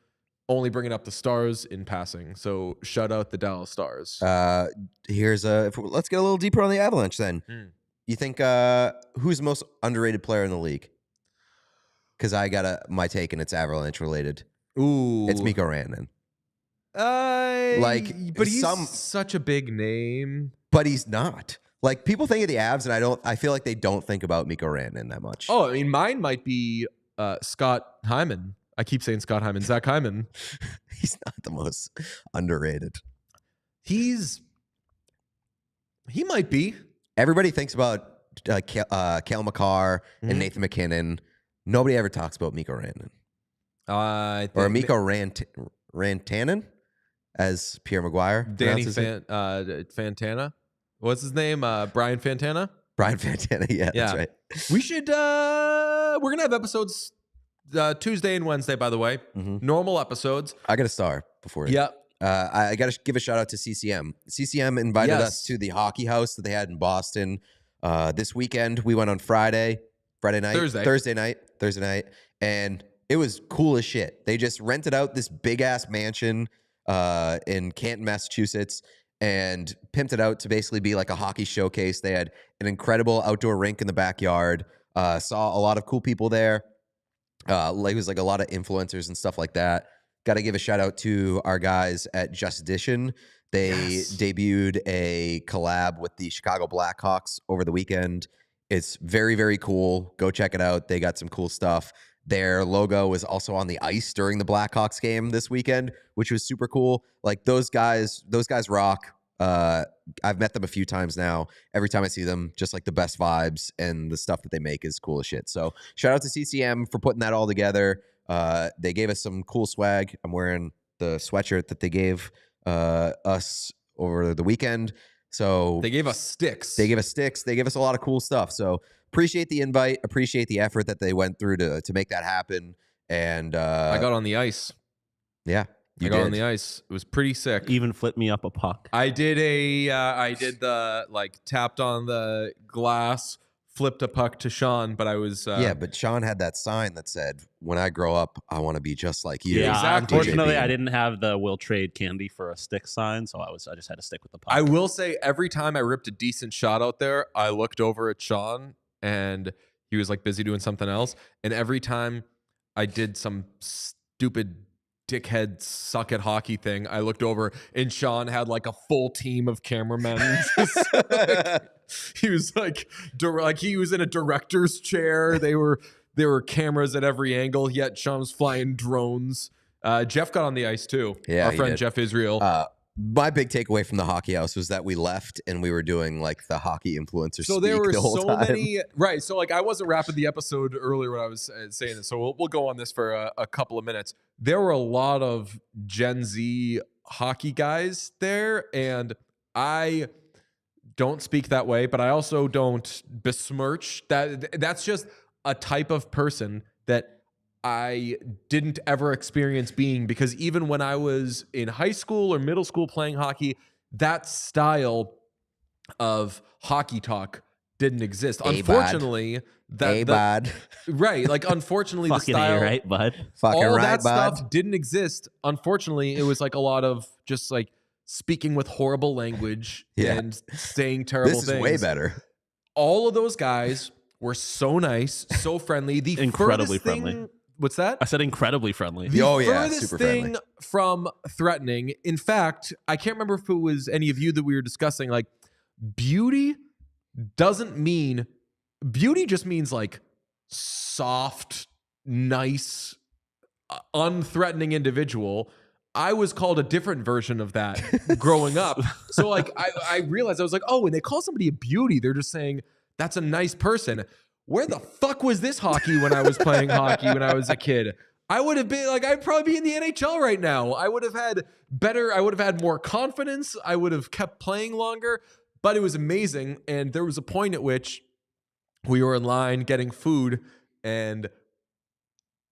only bringing up the Stars in passing. So shout out the Dallas Stars. Let's get a little deeper on the Avalanche then. You think who's the most underrated player in the league? Because I got my take and it's Avalanche related. Ooh, It's Mikko Rantanen. But he's such a big name. But he's not. Like, people think of the Avs, and I feel like they don't think about Mikko Rantanen that much. Oh, I mean, mine might be Scott Hyman. I keep saying Scott Hyman. Zach Hyman. He's not the most underrated. He might be. Everybody thinks about Cale Makar and Nathan McKinnon. Nobody ever talks about Mikko Rantanen. Or Mikko Rantanen as Pierre Maguire. Danny Fantana. What's his name? Brian Fantana? Brian Fantana, yeah, that's right. We should, we're going to have episodes Tuesday and Wednesday, by the way. Normal episodes. I got a star before. Yeah. I got to give a shout out to CCM. CCM invited us to the hockey house that they had in Boston this weekend. We went on Thursday night, and it was cool as shit. They just rented out this big ass mansion in Canton, Massachusetts, and pimped it out to basically be like a hockey showcase. They had an incredible outdoor rink in the backyard. Saw a lot of cool people there. It was like a lot of influencers and stuff like that. Got to give a shout out to our guys at Just Edition. They debuted a collab with the Chicago Blackhawks over the weekend. It's very, very cool. Go check it out. They got some cool stuff. Their logo was also on the ice during the Blackhawks game this weekend, which was super cool. Like those guys rock. I've met them a few times now. Every time I see them, just like the best vibes, and the stuff that they make is cool as shit. So shout out to CCM for putting that all together. They gave us some cool swag. I'm wearing the sweatshirt that they gave us over the weekend. So they gave us sticks. They gave us a lot of cool stuff. So appreciate the invite. Appreciate the effort that they went through to make that happen. And I got on the ice. Yeah. I got on the ice. It was pretty sick. Even flipped me up a puck. I did tapped on the glass, flipped a puck to Sean, but I was but Sean had that sign that said, "When I grow up, I want to be just like you." Yeah, exactly. Unfortunately, I didn't have the "Will trade candy for a stick" sign, so I just had to stick with the puck. I will say, every time I ripped a decent shot out there, I looked over at Sean and he was like busy doing something else, and every time I did some stupid dickhead suck at hockey thing, I looked over and Sean had like a full team of cameramen. He was like he was in a director's chair. There were cameras at every angle, yet Sean was flying drones. Jeff got on the ice too. Yeah, our friend Jeff Israel. My big takeaway from the hockey house was that we left and we were doing like the hockey influencer so speak there were the whole so time. many, right? So like I wasn't wrapping the episode earlier when I was saying this, so we'll go on this for a couple of minutes. There were a lot of Gen Z hockey guys there, and I don't speak that way, but I also don't besmirch that. That's just a type of person that I didn't ever experience being, because even when I was in high school or middle school playing hockey, that style of hockey talk didn't exist. Unfortunately, right? Like, unfortunately, the Fucking style, right, bud. Fucking all right, that bud. stuff didn't exist. Unfortunately, it was like a lot of just like speaking with horrible language and saying terrible things. This is way better. All of those guys were so nice, so friendly. The Incredibly furthest thing, friendly. What's that? I said incredibly friendly. The furthest super thing friendly. from threatening. In fact, I can't remember if it was any of you that we were discussing. Like, beauty just means like soft, nice, unthreatening individual. I was called a different version of that growing up. So like I realized, I was like, oh, when they call somebody a beauty, they're just saying that's a nice person. Where the fuck was this hockey when I was playing hockey when I was a kid? I would have been like, I'd probably be in the NHL right now. I would have had more confidence. I would have kept playing longer, but it was amazing. And there was a point at which we were in line getting food, and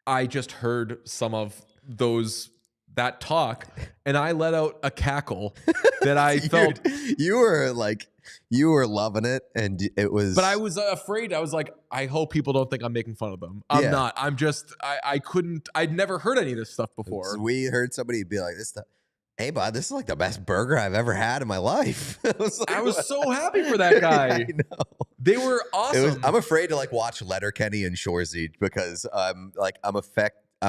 I just heard some of that talk, and I let out a cackle that I felt. You were loving it, and it was. But I was afraid. I was like, I hope people don't think I'm making fun of them. I'm not. I'm just. I couldn't. I'd never heard any of this stuff before. We heard somebody be like, "This stuff. Hey, bud, this is like the best burger I've ever had in my life." I was so happy for that guy. I know. They were awesome. I'm afraid to like watch Letterkenny and Shoresy because I'm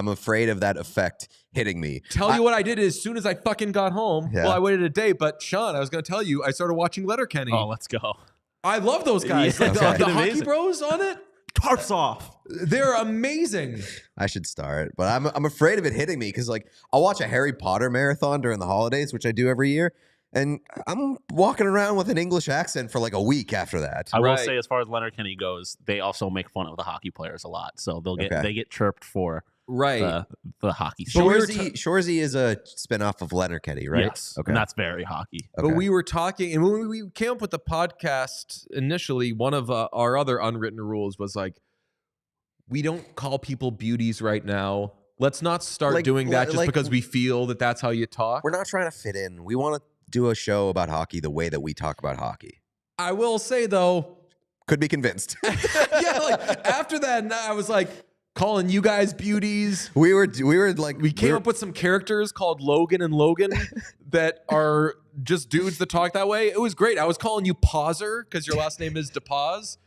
afraid of that effect hitting me. Tell you what I did as soon as I fucking got home. Yeah. Well, I waited a day, but Sean, I was going to tell you, I started watching Letterkenny. Oh, let's go. I love those guys. Yeah, the okay. Hockey Amazing. Bros on it. Tarps off. They're amazing. I should start, but I'm afraid of it hitting me because like I'll watch a Harry Potter marathon during the holidays, which I do every year, and I'm walking around with an English accent for like a week after that. I will say, as far as Letterkenny goes, they also make fun of the hockey players a lot, so they get chirped for Right. the hockey. But we were Shorzy is a spinoff of Letterkenny, right? Yes, Okay. and that's very hockey. But we were talking, and when we came up with the podcast initially, one of our other unwritten rules was like, we don't call people beauties right now. Let's not start doing that just because we feel that that's how you talk. We're not trying to fit in. We want to do a show about hockey the way that we talk about hockey. I will say though, could be convinced. yeah, like after that, I was like calling you guys beauties. We were like, we came up with some characters called Logan and Logan that are just dudes that talk that way. It was great. I was calling you Pauser because your last name is DePause.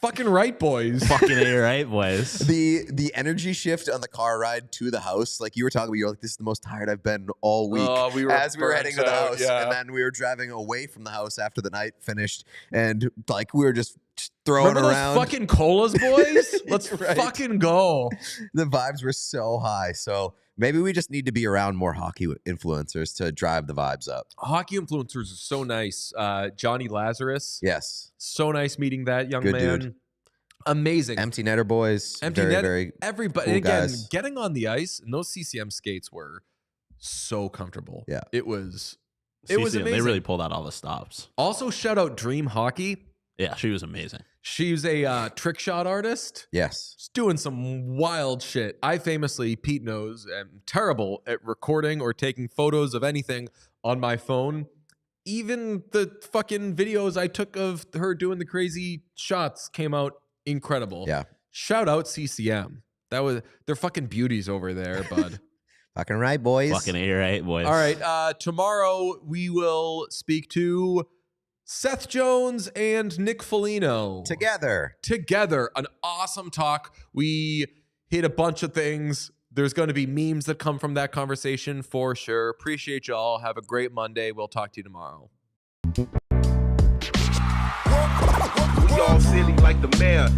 Fucking right, boys. Fucking A, right, boys. The energy shift on the car ride to the house, like you were talking about, you're like, this is the most tired I've been all week. We were as we were heading to the house, yeah. and then we were driving away from the house after the night finished, and like we were just throwing Remember around those fucking colas, boys. Let's fucking go. The vibes were so high, so maybe we just need to be around more hockey influencers to drive the vibes up. Hockey influencers are so nice. Johnny Lazarus. Yes. So nice meeting that young Good man. dude. Amazing. Empty netter boys. Very everybody. cool And again, guys. getting on the ice and those CCM skates were so comfortable. Yeah. It was CCM, amazing. They really pulled out all the stops. Also, shout out Dream Hockey. Yeah, she was amazing. She's a trick shot artist. Yes. She's doing some wild shit. I famously, Pete knows, am terrible at recording or taking photos of anything on my phone. Even the fucking videos I took of her doing the crazy shots came out incredible. Yeah. Shout out CCM. They're fucking beauties over there, bud. Fucking right, boys. Fucking A, right, boys. All right. Tomorrow we will speak to Seth Jones and Nick Foligno. Together. An awesome talk. We hit a bunch of things. There's going to be memes that come from that conversation for sure. Appreciate y'all. Have a great Monday. We'll talk to you tomorrow. We all silly like the mayor.